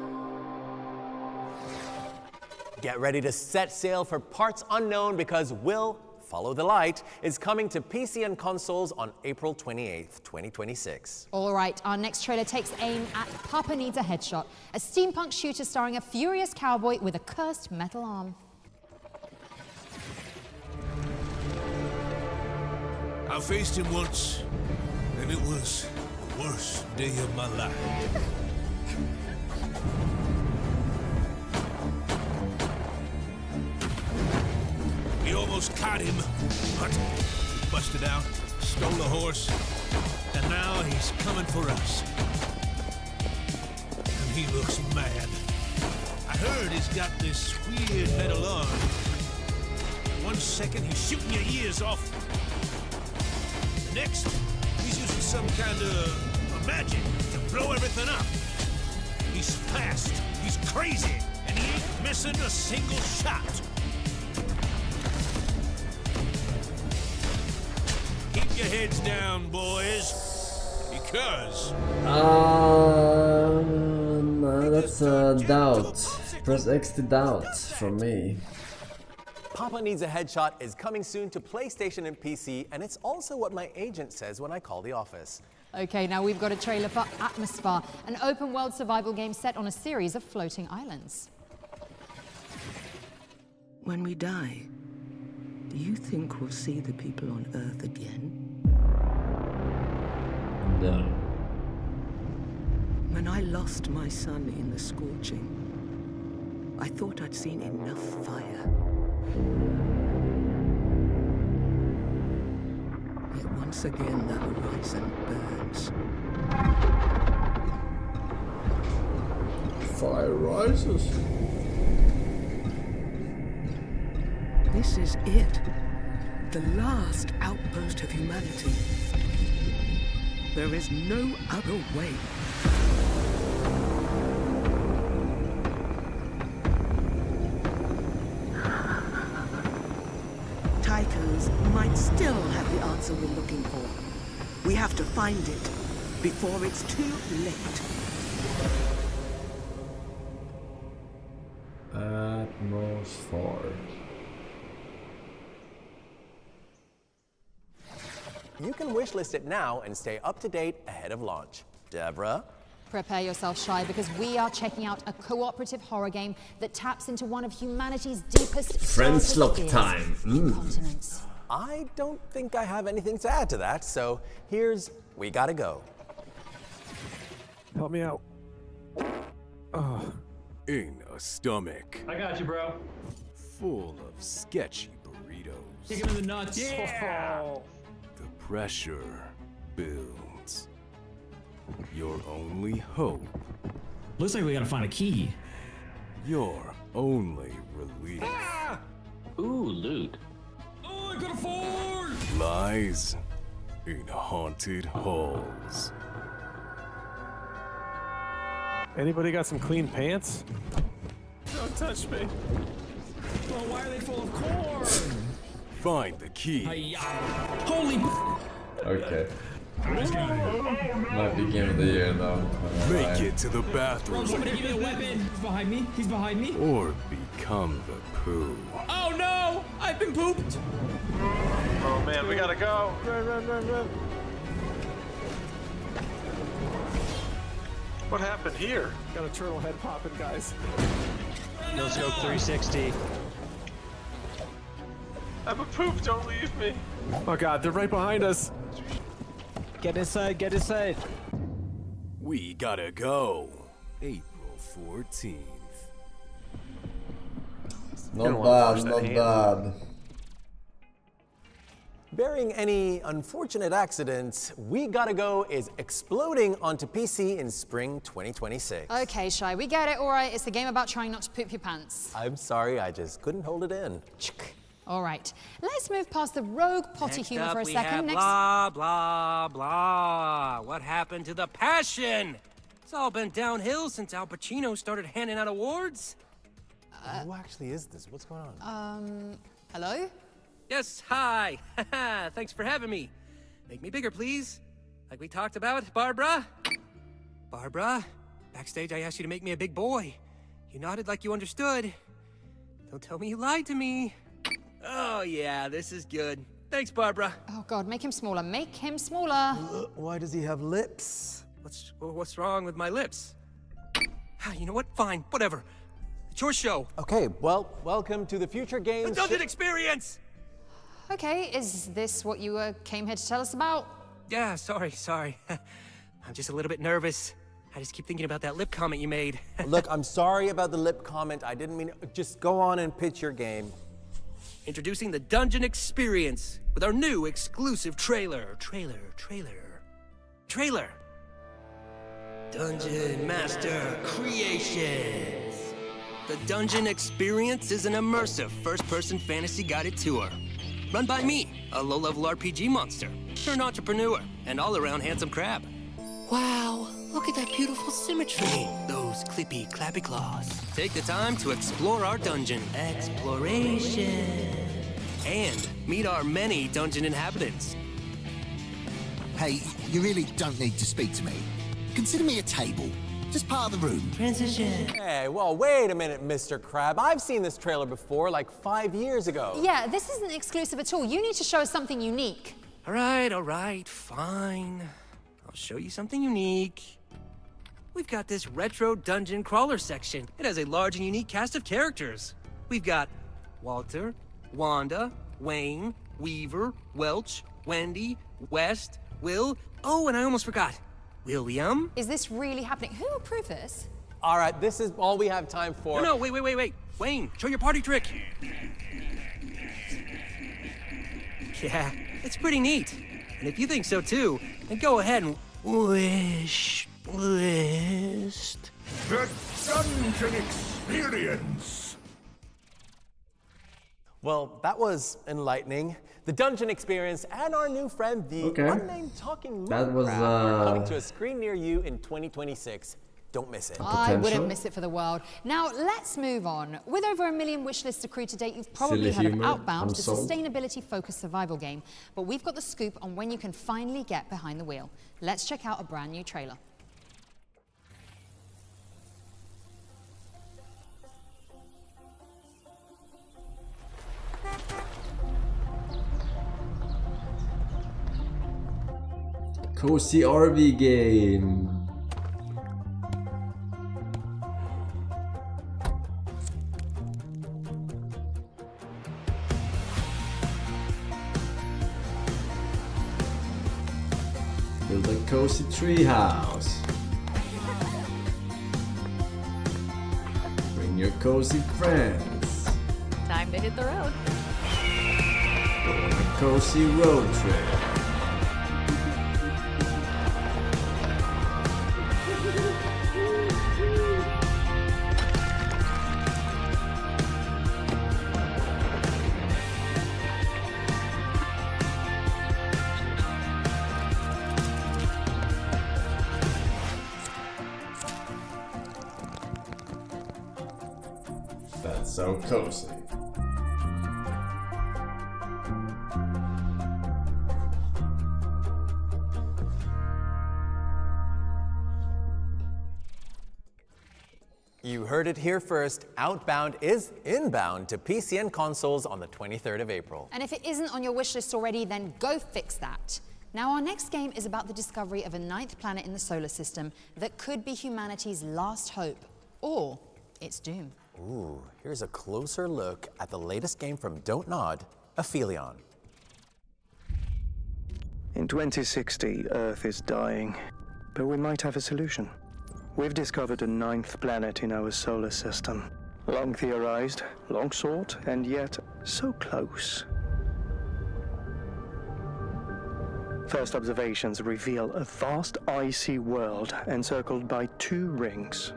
Get ready to set sail for parts unknown because Will, Follow the Light is coming to PC and consoles on April 28th, 2026. All right, our next trailer takes aim at Papa Needs a Headshot, a steampunk shooter starring a furious cowboy with a cursed metal arm. I faced him once, and it was the worst day of my life. We almost caught him, but he busted out, stole a horse, and now he's coming for us. And he looks mad. I heard he's got this weird metal arm. One second he's shooting your ears off. The next, he's using some kind of magic to blow everything up. He's fast, he's crazy, and he ain't missing a single shot. Keep your heads down, boys, because... That's a doubt. Press X to doubt from me. Papa Needs a Headshot is coming soon to PlayStation and PC, and it's also what my agent says when I call the office. Okay, now we've got a trailer for Atmosphere, an open-world survival game set on a series of floating islands. When we die, do you think we'll see the people on Earth again? No. When I lost my son in the scorching, I thought I'd seen enough fire. Yet once again the horizon burns. Fire rises. This is it. The last outpost of humanity. There is no other way. Tychos might still have the answer we're looking for. We have to find it before it's too late. Atmosphere. You can wishlist it now and stay up to date ahead of launch. Deborah? Prepare yourself, Shy, because we are checking out a cooperative horror game that taps into one of humanity's deepest Friends lock fears, time. incontinence. I don't think I have anything to add to that, so here's We Gotta Go. Help me out. In a stomach I got you, bro. full of sketchy burritos. Kick him in the nuts. Yeah! The pressure builds. Your only hope. Looks like we gotta find a key. Your only relief. Ooh, loot. Oh, I got a forge! Lies in haunted halls. Anybody got some clean pants? Don't touch me. Well, why are they full of corn? Find the key. Holy. Okay. Might be game of the year though. Make it to the bathroom. Bro, somebody give me a weapon. He's behind me. He's behind me. Or become the poo. Oh no! I've been pooped. Oh man, we gotta go. Run. What happened here? Got a turtle head popping, guys. No scope 360. I'm a poop, don't leave me. Oh god, they're right behind us. Get inside, get inside. We gotta go. April 14th. Not bad, not bad. Barring any unfortunate accidents, We Gotta Go is exploding onto PC in spring 2026. Okay, Shy, we get it, all right. It's a game about trying not to poop your pants. I'm sorry, I just couldn't hold it in. All right, let's move past the rogue potty Next humor up, for a we second. have blah, blah, blah. What happened to the passion? It's all been downhill since Al Pacino started handing out awards. Who actually is this? What's going on? Hello? Yes, hi. Thanks for having me. Make me bigger, please. Like we talked about, Barbara. Barbara, backstage I asked you to make me a big boy. You nodded like you understood. Don't tell me you lied to me. Oh yeah, this is good. Thanks, Barbara. Oh God, make him smaller. Make him smaller. Why does he have lips? What's wrong with my lips? You know what? Fine, whatever. It's your show. Okay, well, welcome to the Future Games. The Dungeon Experience! Okay, is this what you came here to tell us about? Yeah, sorry. I'm just a little bit nervous. I just keep thinking about that lip comment you made. Look, I'm sorry about the lip comment. I didn't mean it. Just go on and pitch your game. Introducing the Dungeon Experience with our new exclusive trailer. Dungeon Master Creations. The Dungeon Experience is an immersive first-person fantasy guided tour. Run by me, a low-level RPG monster, turned entrepreneur, and all-around handsome crab. Wow, look at that beautiful symmetry. Those clippy, clappy claws. Take the time to explore our dungeon. Exploration. And meet our many dungeon inhabitants. Hey, you really don't need to speak to me. Consider me a table. Just part of the room. Transition. Hey, well, wait a minute, Mr. Crab. I've seen this trailer before, like 5 years ago. Yeah, this isn't exclusive at all. You need to show us something unique. All right, fine. I'll show you something unique. We've got this retro dungeon crawler section. It has a large and unique cast of characters. We've got Walter, Wanda, Wayne, Weaver, Welch, Wendy, West, Will. Oh, and I almost forgot. William? Is this really happening? Who approved this? All right, this is all we have time for. No, wait. Wayne, show your party trick. Yeah, it's pretty neat. And if you think so too, then go ahead and wish list. The Dungeon Experience. Well, that was enlightening. The Dungeon Experience and our new friend, the unnamed talking That was, crab, are coming to a screen near you in 2026. Don't miss it. I wouldn't miss it for the world. Now, let's move on. With over 1 million wish lists accrued to date, you've probably heard of Outbound, the sustainability-focused survival game. But we've got the scoop on when you can finally get behind the wheel. Let's check out a brand new trailer. Cozy RV game. Build a cozy tree house. Bring your cozy friends. Time to hit the road. Go on a cozy road trip. That's so cozy. You heard it here first. Outbound is inbound to PC and consoles on the 23rd of April. And if it isn't on your wish list already, then go fix that. Now, our next game is about the discovery of a 9th planet in the solar system that could be humanity's last hope, or its doom. Ooh, here's a closer look at the latest game from Don't Nod, Aphelion. In 2060, Earth is dying, but we might have a solution. We've discovered a 9th planet in our solar system. Long theorized, long sought, and yet so close. First observations reveal a vast icy world encircled by 2 rings.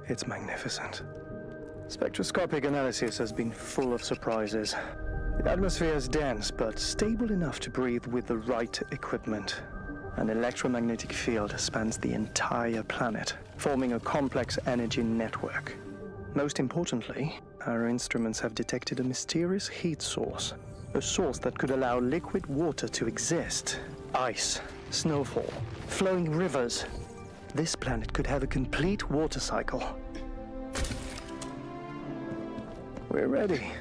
It's magnificent. Spectroscopic analysis has been full of surprises. The atmosphere is dense, but stable enough to breathe with the right equipment. An electromagnetic field spans the entire planet, forming a complex energy network. Most importantly, our instruments have detected a mysterious heat source, a source that could allow liquid water to exist. Ice, snowfall, flowing rivers. This planet could have a complete water cycle. We're ready.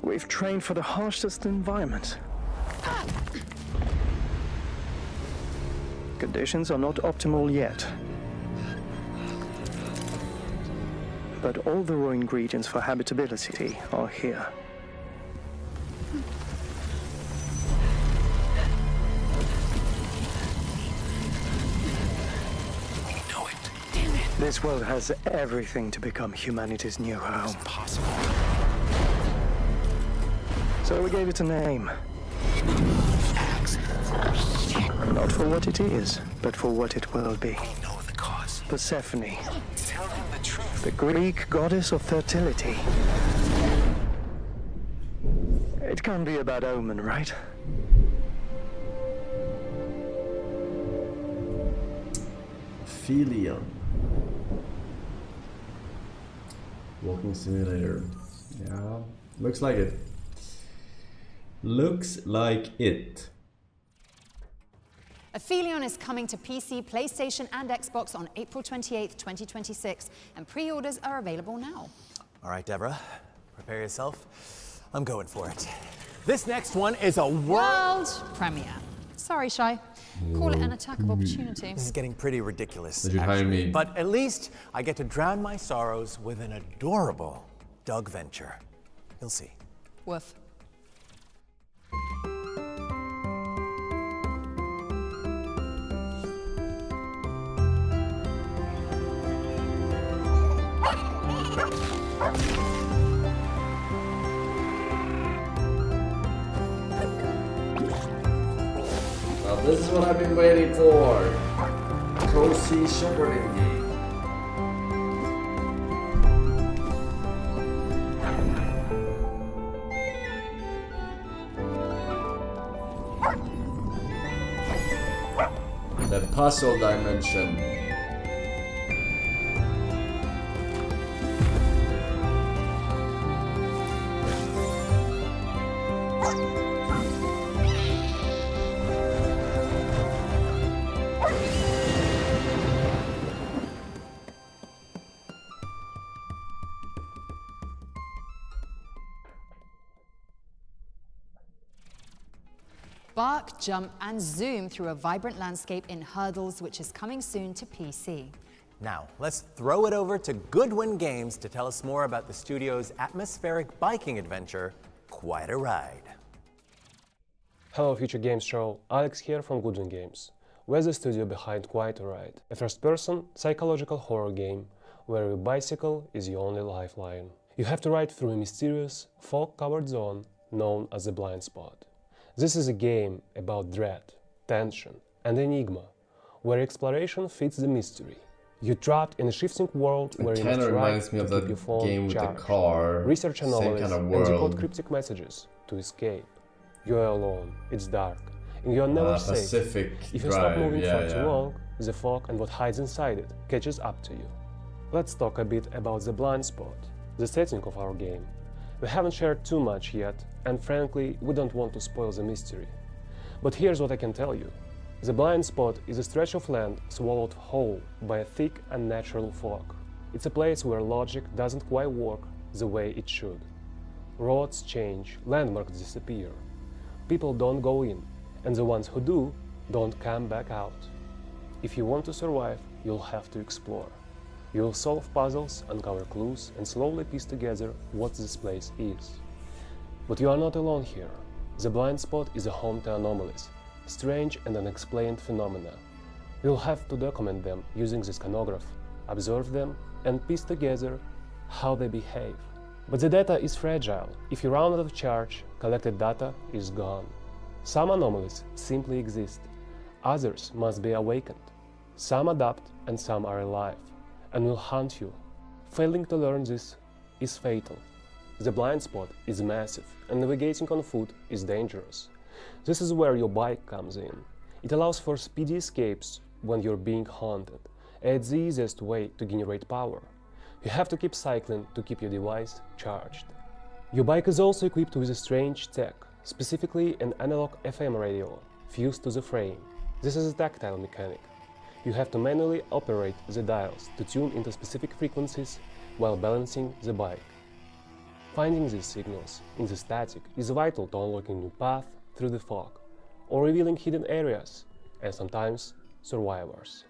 We've trained for the harshest environment. Conditions are not optimal yet. But all the raw ingredients for habitability are here. This world has everything to become humanity's new home. Impossible. So we gave it a name. Not for what it is, but for what it will be. We know the cause. Persephone, Tell him the truth. the Greek goddess of fertility. It can't be a bad omen, right? Philion. Walking simulator. Yeah, looks like it. Looks like it. Aphelion is coming to PC, PlayStation, and Xbox on April 28th, 2026, and pre-orders are available now. All right, Deborah, prepare yourself. I'm going for it. This next one is a world premiere. Sorry, Shy. Call it an attack of opportunity. This is getting pretty ridiculous. Did you hire me? But at least I get to drown my sorrows with an adorable dog venture. You'll see. Woof. Now this is what I've been waiting for. Cozy shepherding game. The puzzle dimension. Bark, jump, and zoom through a vibrant landscape in Hurdles, which is coming soon to PC. Now, let's throw it over to Goodwin Games to tell us more about the studio's atmospheric biking adventure, Quite a Ride. Hello Future Games Show, Alex here from Goodwin Games. We're the studio behind Quite a Ride, a first-person psychological horror game where your bicycle is your only lifeline. You have to ride through a mysterious, fog-covered zone known as the Blind Spot. This is a game about dread, tension, and enigma, where exploration fits the mystery. You're trapped in a shifting world where you must ride to keep your phone game with charged, the car, research anomalies, kind of and world. decode cryptic messages to escape. You're alone, it's dark, and you're never safe. Pacific If you Drive, stop moving yeah, for too long, the fog and what hides inside it catches up to you. Let's talk a bit about the Blind Spot, the setting of our game. We haven't shared too much yet, and frankly, we don't want to spoil the mystery. But here's what I can tell you. The Blind Spot is a stretch of land swallowed whole by a thick and natural fog. It's a place where logic doesn't quite work the way it should. Roads change, landmarks disappear. People don't go in, and the ones who do don't come back out. If you want to survive, you'll have to explore. You'll solve puzzles, uncover clues, and slowly piece together what this place is. But you are not alone here. The Blind Spot is a home to anomalies, strange and unexplained phenomena. You'll have to document them using the scanograph, observe them, and piece together how they behave. But the data is fragile. If you run out of charge, collected data is gone. Some anomalies simply exist. Others must be awakened. Some adapt and some are alive, and will hunt you. Failing to learn this is fatal. The Blind Spot is massive, and navigating on foot is dangerous. This is where your bike comes in. It allows for speedy escapes when you're being haunted, and it's the easiest way to generate power. You have to keep cycling to keep your device charged. Your bike is also equipped with a strange tech, specifically an analog FM radio fused to the frame. This is a tactile mechanic. You have to manually operate the dials to tune into specific frequencies while balancing the bike. Finding these signals in the static is vital to unlocking new paths through the fog, or revealing hidden areas, and sometimes survivors.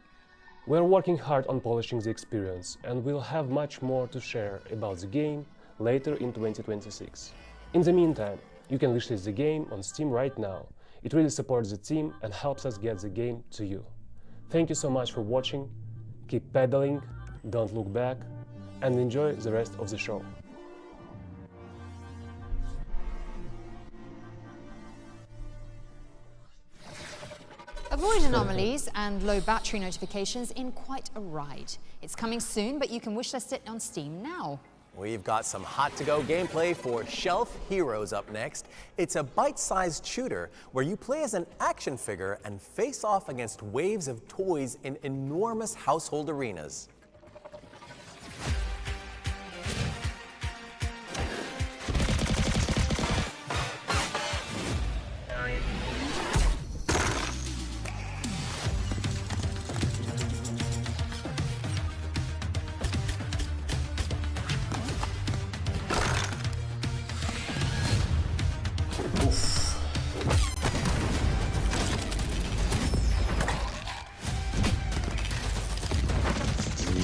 We're working hard on polishing the experience, and we'll have much more to share about the game later in 2026. In the meantime, you can wishlist the game on Steam right now. It really supports the team and helps us get the game to you. Thank you so much for watching. Keep pedaling, don't look back, and enjoy the rest of the show. Avoid anomalies and low battery notifications in quite a ride. It's coming soon, but you can wishlist it on Steam now. We've got some hot-to-go gameplay for Shelf Heroes up next. It's a bite-sized shooter where you play as an action figure and face off against waves of toys in enormous household arenas.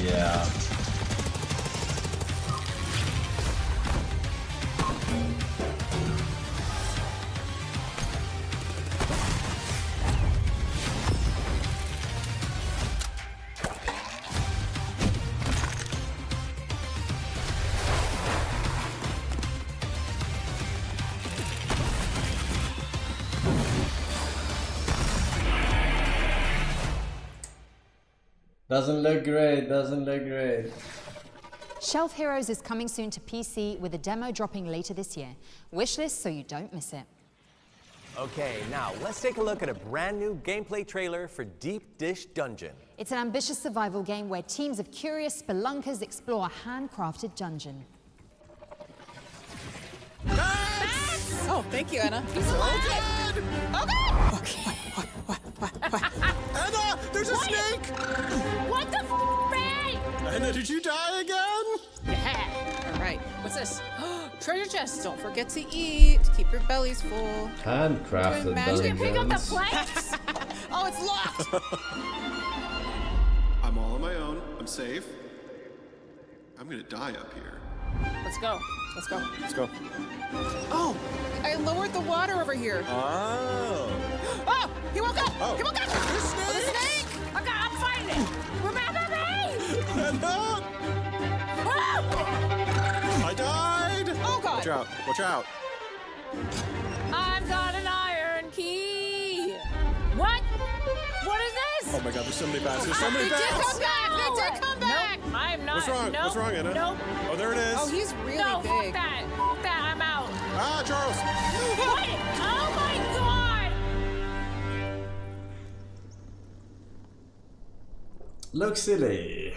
Yeah. Doesn't look great, doesn't look great. Shelf Heroes is coming soon to PC with a demo dropping later this year. Wishlist so you don't miss it. Okay, now let's take a look at a brand new gameplay trailer for Deep Dish Dungeon. It's an ambitious survival game where teams of curious spelunkers explore a handcrafted dungeon. Oh, thank you, Anna. He's alive! Oh, God! Okay. Anna, there's a snake! What the f***, Anna, did you die again? Yeah. All right. What's this? Treasure chest. Don't forget to eat. Keep your bellies full. Handcrafted Can you pick up the dungeons. planks? Oh, it's locked. I'm all on my own. I'm safe. I'm gonna die up here. Let's go. Let's go. Let's go. Oh, I lowered the water over here. Oh. Oh, he woke up. Oh. He woke up. There's Oh, the snakes. snake. Okay, I'm fighting it. Remember me? Anna! Oh! I died! Oh, God. Watch out. Watch out. I've got an iron key. What? What is this? Oh my God, there's so many bats. There's so many They did bats! come back. They did come back. Nope, I'm not. What's wrong? Nope. What's wrong, Anna? Nope. Oh, there it is. Oh, he's really no, big. fuck that. Fuck that. I'm out. Ah, Charles! What? Oh my God! Looks silly.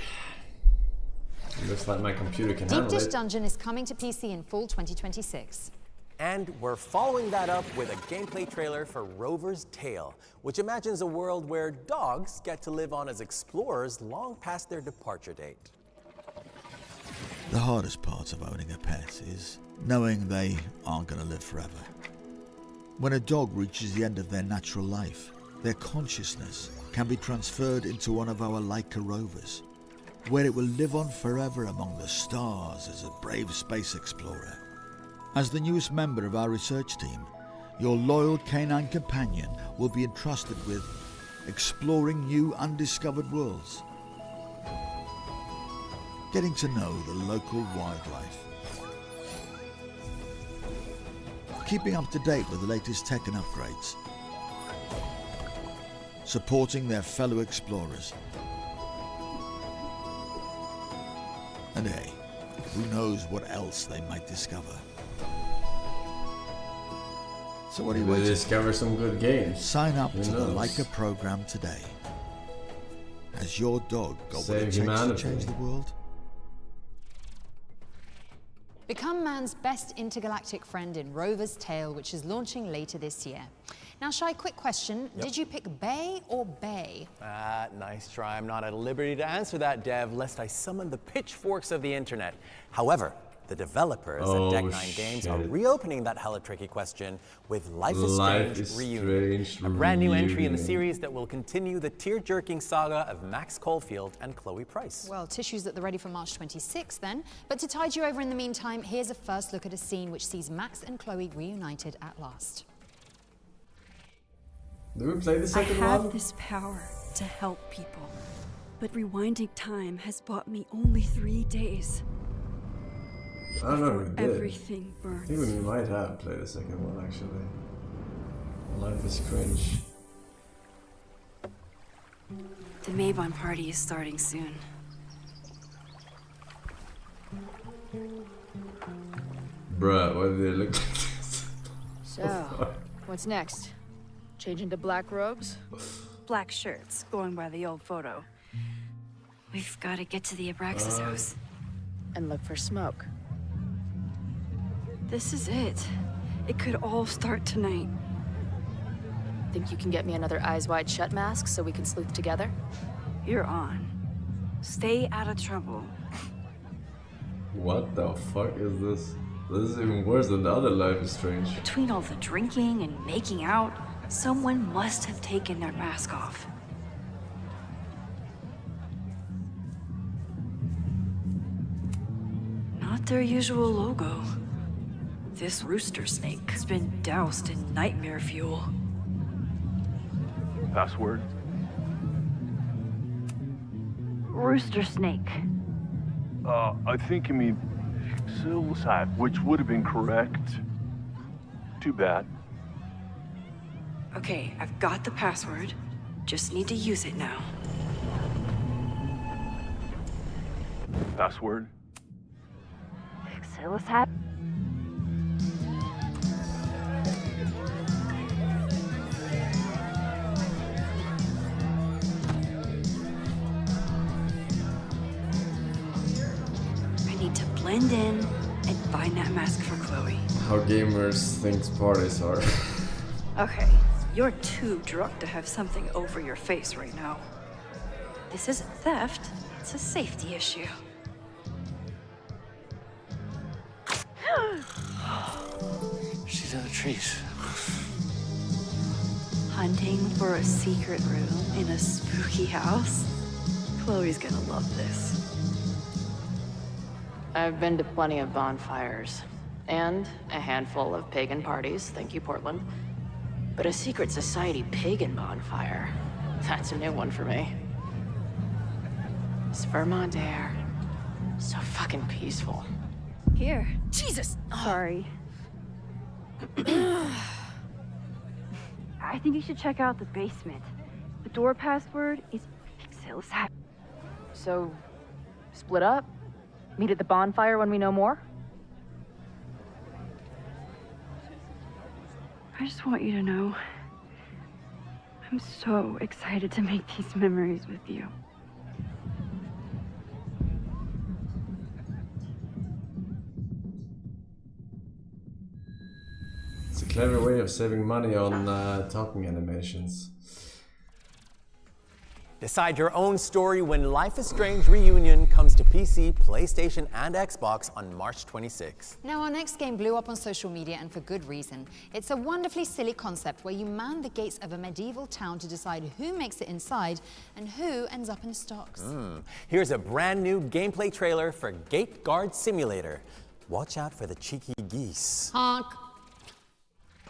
Looks like my computer can Deep handle Dish it. Dungeon is coming to PC in fall 2026. And we're following that up with a gameplay trailer for Rover's Tale, which imagines a world where dogs get to live on as explorers long past their departure date. The hardest part of owning a pet is knowing they aren't going to live forever. When a dog reaches the end of their natural life, their consciousness can be transferred into one of our Leica rovers, where it will live on forever among the stars as a brave space explorer. As the newest member of our research team, your loyal canine companion will be entrusted with exploring new undiscovered worlds, getting to know the local wildlife, keeping up to date with the latest tech and upgrades, supporting their fellow explorers. And hey, who knows what else they might discover. So what are you Maybe waiting discover some good games. Sign up Who to the knows? Leica program today. Has your dog got what Save it takes to humanity. change the world? Become man's best intergalactic friend in Rover's Tale, which is launching later this year. Now, Shai, quick question. Yep. Did you pick Bay or Bay? Nice try. I'm not at liberty to answer that, Dev, lest I summon the pitchforks of the internet. However, the developers Oh, at Deck 9 Games are shit. reopening that hella tricky question with Life is Life Strange is Reunion, Strange a brand new entry in the Reunion. series that will continue the tear-jerking saga of Max Caulfield and Chloe Price. Well, tissues at the ready for March 26th then. But to tide you over in the meantime, here's a first look at a scene which sees Max and Chloe reunited at last. Do we play the I second have one? this power to help people. But rewinding time has bought me only 3 days. I don't know if we did. Everything burns. I think we might have played the second one actually. Life is cringe. The Maybon party is starting soon. Bruh, why do they look like this? So, what's next? Change into black robes? Black shirts, going by the old photo. We've got to get to the Abraxas house. And look for smoke. This is it. It could all start tonight. Think you can get me another Eyes Wide Shut mask so we can sleuth together? You're on. Stay out of trouble. What the fuck is this? This is even worse than the other Life is Strange. Between all the drinking and making out, someone must have taken their mask off. Not their usual logo. This rooster snake has been doused in nightmare fuel. Password? Rooster snake. I think you mean Silsat, which would have been correct. Too bad. Okay, I've got the password. Just need to use it now. Password? Silsat. Blend in and find that mask for Chloe. How gamers think parties are. Okay, you're too drunk to have something over your face right now. This isn't theft, it's a safety issue. She's in the trees. Hunting for a secret room in a spooky house? Chloe's gonna love this. I've been to plenty of bonfires. And a handful of pagan parties, thank you, Portland. But a secret society pagan bonfire, that's a new one for me. It's Vermont air. So fucking peaceful. Here. Jesus! Sorry. I think you should check out the basement. The door password is Silsat. So, split up? Meet at the bonfire when we know more? I just want you to know, I'm so excited to make these memories with you. It's a clever way of saving money on talking animations. Decide your own story when Life is Strange Reunion comes to PC, PlayStation, and Xbox on March 26th. Now, our next game blew up on social media, and for good reason. It's a wonderfully silly concept where you man the gates of a medieval town to decide who makes it inside and who ends up in the stocks. Here's a brand new gameplay trailer for Gate Guard Simulator. Watch out for the cheeky geese. Honk.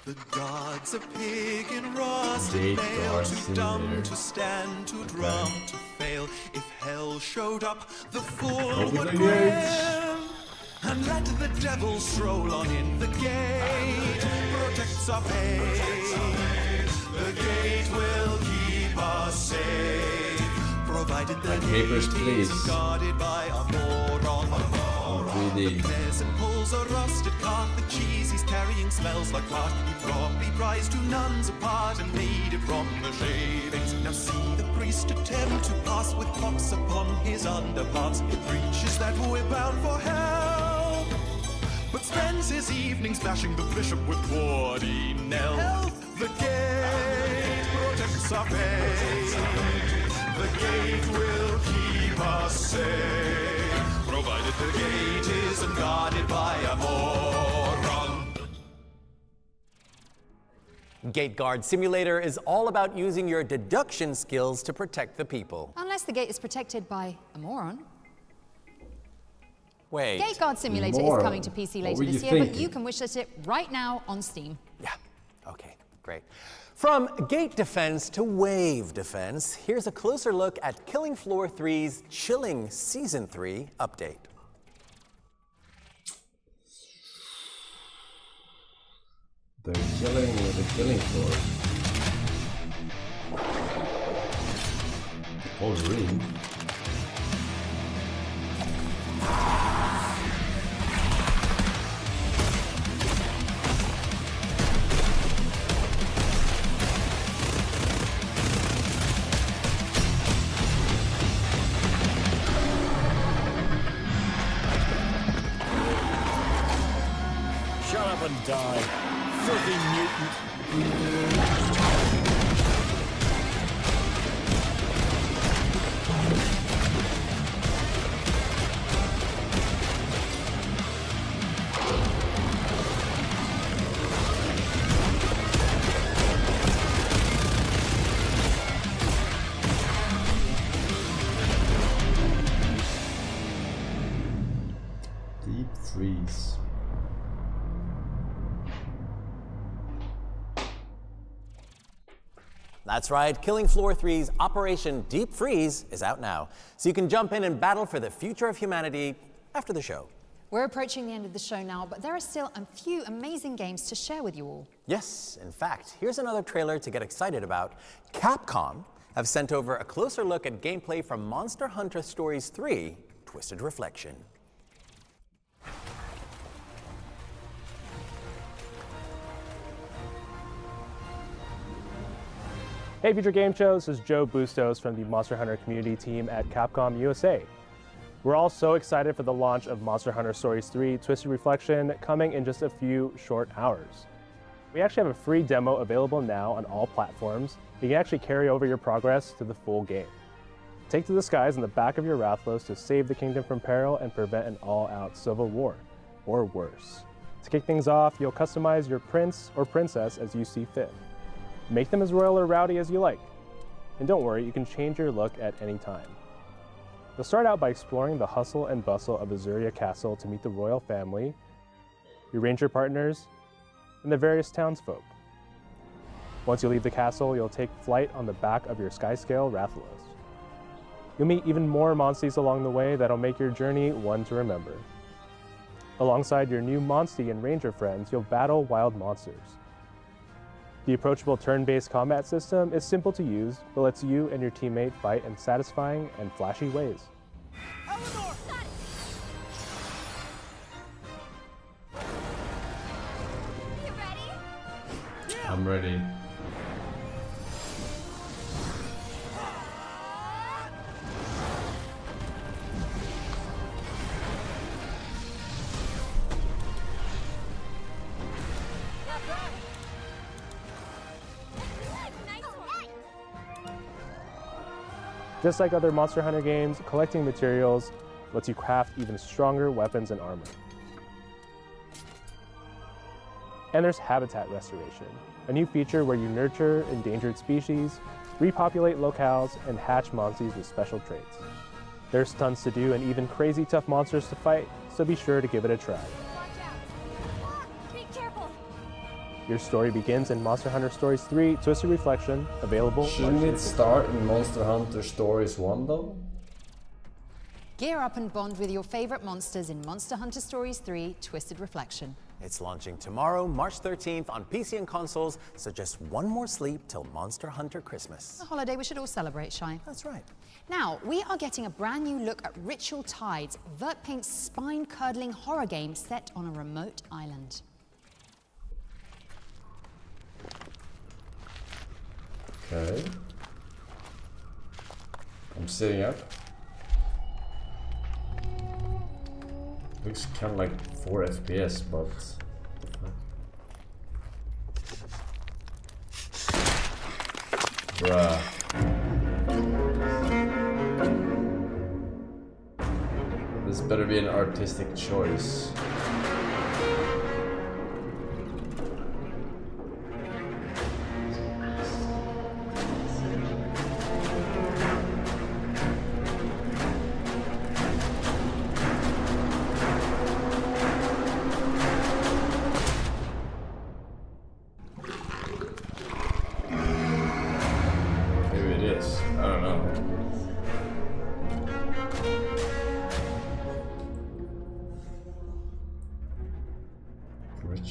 The gods of pagan rusted mail, too dumb to stand, too drunk to fail. If hell showed up, the fool would grin and let the devil stroll on in. The gate protects our faith. The gate will keep us safe, provided the gate is guarded by a moron. The peasant pulls a rusted cart, the cheese he's carrying smells like what he brought the prize to nuns apart and made it from the shavings. Now see the priest attempt to pass with pox upon his underparts. He preaches that we're bound for hell, but spends his evenings bashing the bishop with Wardy Nell. Help! The gate protects our faith. The gate will keep us safe, provided the gate isn't guarded by a moron. Gate Guard Simulator is all about using your deduction skills to protect the people. Unless the gate is protected by a moron. Wait. Gate Guard Simulator is coming to PC later this year, but you can wishlist it right now on Steam. Yeah, okay, great. From gate defense to wave defense, here's a closer look at Killing Floor 3's chilling Season 3 update. They're killing the Killing Floor. Oh, really? Shut up and die, filthy mutant. Deep freeze. That's right, Killing Floor 3's Operation Deep Freeze is out now, so you can jump in and battle for the future of humanity after the show. We're approaching the end of the show now, but there are still a few amazing games to share with you all. Yes, in fact, here's another trailer to get excited about. Capcom have sent over a closer look at gameplay from Monster Hunter Stories 3, Twisted Reflection. Hey Future Game Shows, this is Joe Bustos from the Monster Hunter community team at Capcom USA. We're all so excited for the launch of Monster Hunter Stories 3 Twisted Reflection coming in just a few short hours. We actually have a free demo available now on all platforms. You can actually carry over your progress to the full game. Take to the skies in the back of your Rathlos to save the kingdom from peril and prevent an all-out civil war, or worse. To kick things off, you'll customize your prince or princess as you see fit. Make them as royal or rowdy as you like. And don't worry, you can change your look at any time. You'll start out by exploring the hustle and bustle of Azuria Castle to meet the royal family, your ranger partners, and the various townsfolk. Once you leave the castle, you'll take flight on the back of your Skyscale Rathalos. You'll meet even more monsties along the way that'll make your journey one to remember. Alongside your new Monstie and Ranger friends, you'll battle wild monsters. The approachable turn-based combat system is simple to use, but lets you and your teammate fight in satisfying and flashy ways. I'm ready. Just like other Monster Hunter games, collecting materials lets you craft even stronger weapons and armor. And there's habitat restoration, a new feature where you nurture endangered species, repopulate locales, and hatch monsties with special traits. There's tons to do and even crazy tough monsters to fight, so be sure to give it a try. Be careful. Your story begins in Monster Hunter Stories 3 Twisted Reflection, available. Shouldn't it start in Monster Hunter Stories 1 though? Gear up and bond with your favorite monsters in Monster Hunter Stories 3 Twisted Reflection. It's launching tomorrow, March 13th on PC and consoles, so just one more sleep till Monster Hunter Christmas. A holiday we should all celebrate, Shai. That's right. Now, we are getting a brand new look at Ritual Tides, Vertpaint's spine-curdling horror game set on a remote island. Okay. I'm sitting up. Looks kind of like 4 FPS, but... Bruh. This better be an artistic choice.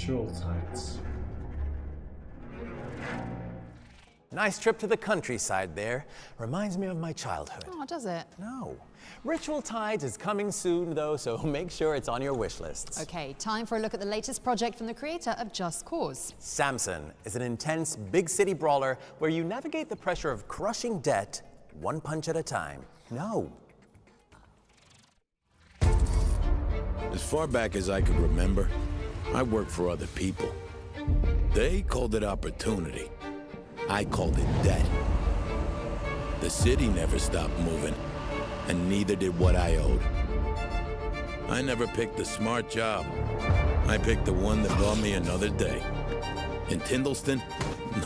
Ritual tides. Nice trip to the countryside there. Reminds me of my childhood. Oh, does it? No. Ritual Tides is coming soon, though, so make sure it's on your wish lists. Okay, time for a look at the latest project from the creator of Just Cause. Samson is an intense big city brawler where you navigate the pressure of crushing debt one punch at a time. No. As far back as I could remember, I worked for other people. They called it opportunity. I called it debt. The city never stopped moving, and neither did what I owed. I never picked the smart job. I picked the one that brought me another day. In Tindleston,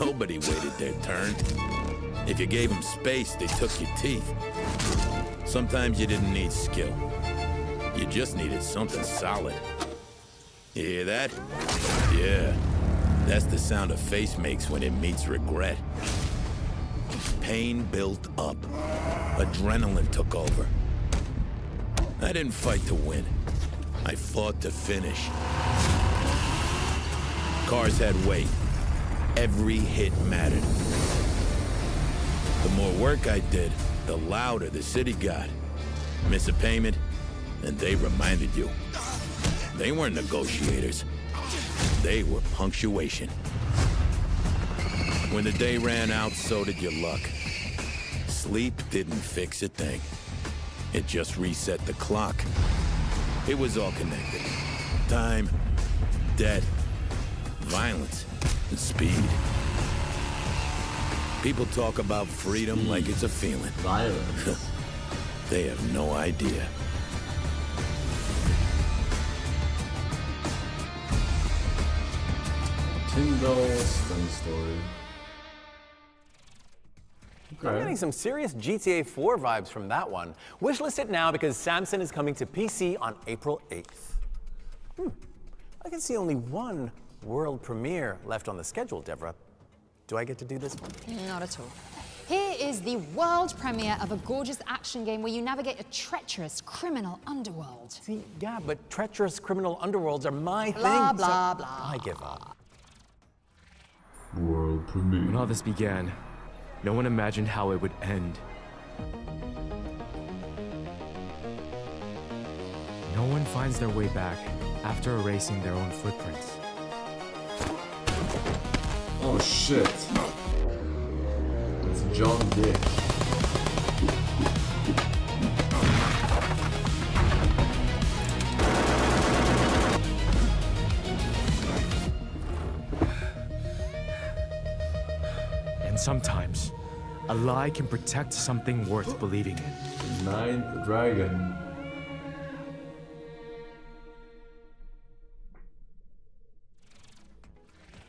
nobody waited their turn. If you gave them space, they took your teeth. Sometimes you didn't need skill. You just needed something solid. You hear that? Yeah. That's the sound a face makes when it meets regret. Pain built up. Adrenaline took over. I didn't fight to win. I fought to finish. Cars had weight. Every hit mattered. The more work I did, the louder the city got. Miss a payment, and they reminded you. They weren't negotiators. They were punctuation. When the day ran out, so did your luck. Sleep didn't fix a thing. It just reset the clock. It was all connected. Time, debt, violence, and speed. People talk about freedom like it's a feeling. Violence. They have no idea. Tindleston story. I'm getting some serious GTA 4 vibes from that one. Wishlist it now because Samson is coming to PC on April 8th. I can see only one world premiere left on the schedule, Deborah. Do I get to do this one? Not at all. Here is the world premiere of a gorgeous action game where you navigate a treacherous criminal underworld. See, yeah, but treacherous criminal underworlds are my Blah, thing. blah, so blah. I give up. World premiere. When all this began, no one imagined how it would end. No one finds their way back after erasing their own footprints. Oh shit. It's John Dick. And sometimes, a lie can protect something worth believing in. Ninth Dragon.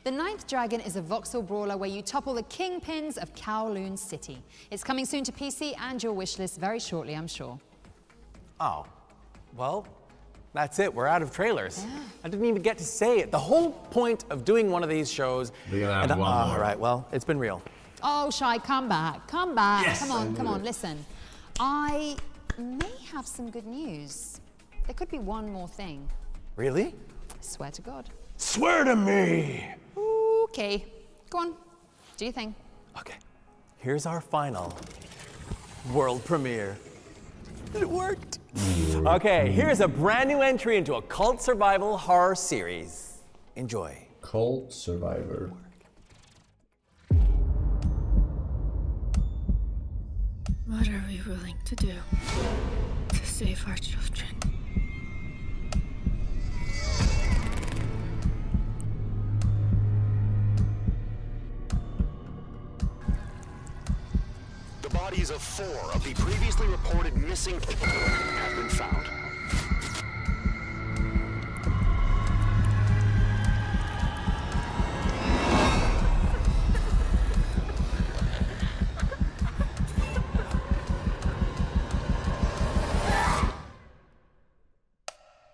The Ninth Dragon is a voxel brawler where you topple the kingpins of Kowloon City. It's coming soon to PC and your wishlist very shortly, I'm sure. Oh, well, that's it. We're out of trailers. I didn't even get to say it. The whole point of doing one of these shows. We're gonna have one more. All right, well, it's been real. Oh, Shai, come back. Come back. Yes, Come on, listen. I may have some good news. There could be one more thing. Really? I swear to God. Swear to me! Okay, go on. Do your thing. Okay, here's our final world premiere. It worked. Okay, here's a brand new entry into a cult survival horror series. Enjoy. Cult Survivor. What are we willing to do to save our children? The bodies of 4 of the previously reported missing have been found.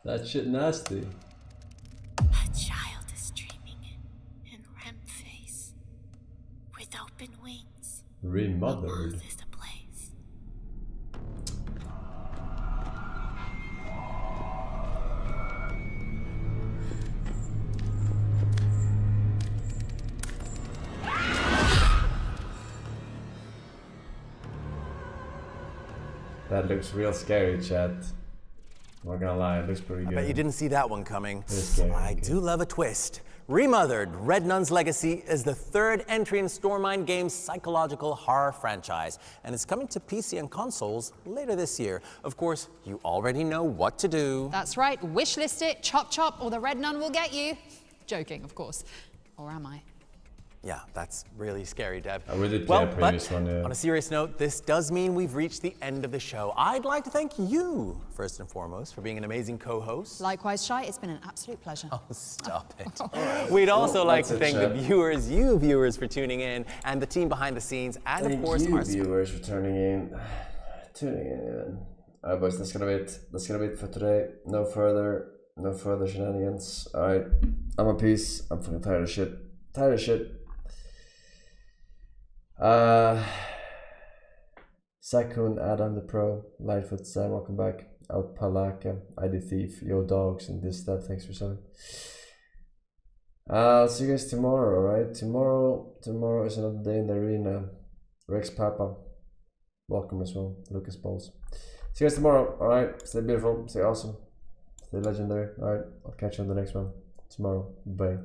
That shit nasty. A child is dreaming in REM phase with open wings. Remothered. Is the place. That looks real scary, chat. I'm not gonna lie, it looks pretty good. I bet you didn't see that one coming. Scary, I do love a twist. Remothered, Red Nun's Legacy is the third entry in Stormine Games' psychological horror franchise, and it's coming to PC and consoles later this year. Of course, you already know what to do. That's right, wishlist it, chop chop, or the Red Nun will get you. Joking, of course. Or am I? Yeah, that's really scary, Deb. I really did play a previous but one, yeah. On a serious note, this does mean we've reached the end of the show. I'd like to thank you, first and foremost, for being an amazing co-host. Likewise, Shai, it's been an absolute pleasure. Oh, stop it. We'd also like to thank the viewers, you viewers, for tuning in, and the team behind the scenes, and of course, you our viewers for tuning in. Alright, boys, that's gonna be it. That's gonna be it for today. No further shenanigans. Alright, I'm a piece. I'm fucking tired of shit. Sakun, Adam the Pro, Lightfoot, Sam, welcome back. Out Palaka, ID Thief, Yo Dogs, and this, that, thanks for selling. I'll see you guys tomorrow, alright? Tomorrow is another day in the arena. Rex Papa, welcome as well. Lucas Balls. See you guys tomorrow, alright? Stay beautiful, stay awesome, stay legendary, alright? I'll catch you on the next one tomorrow. Bye.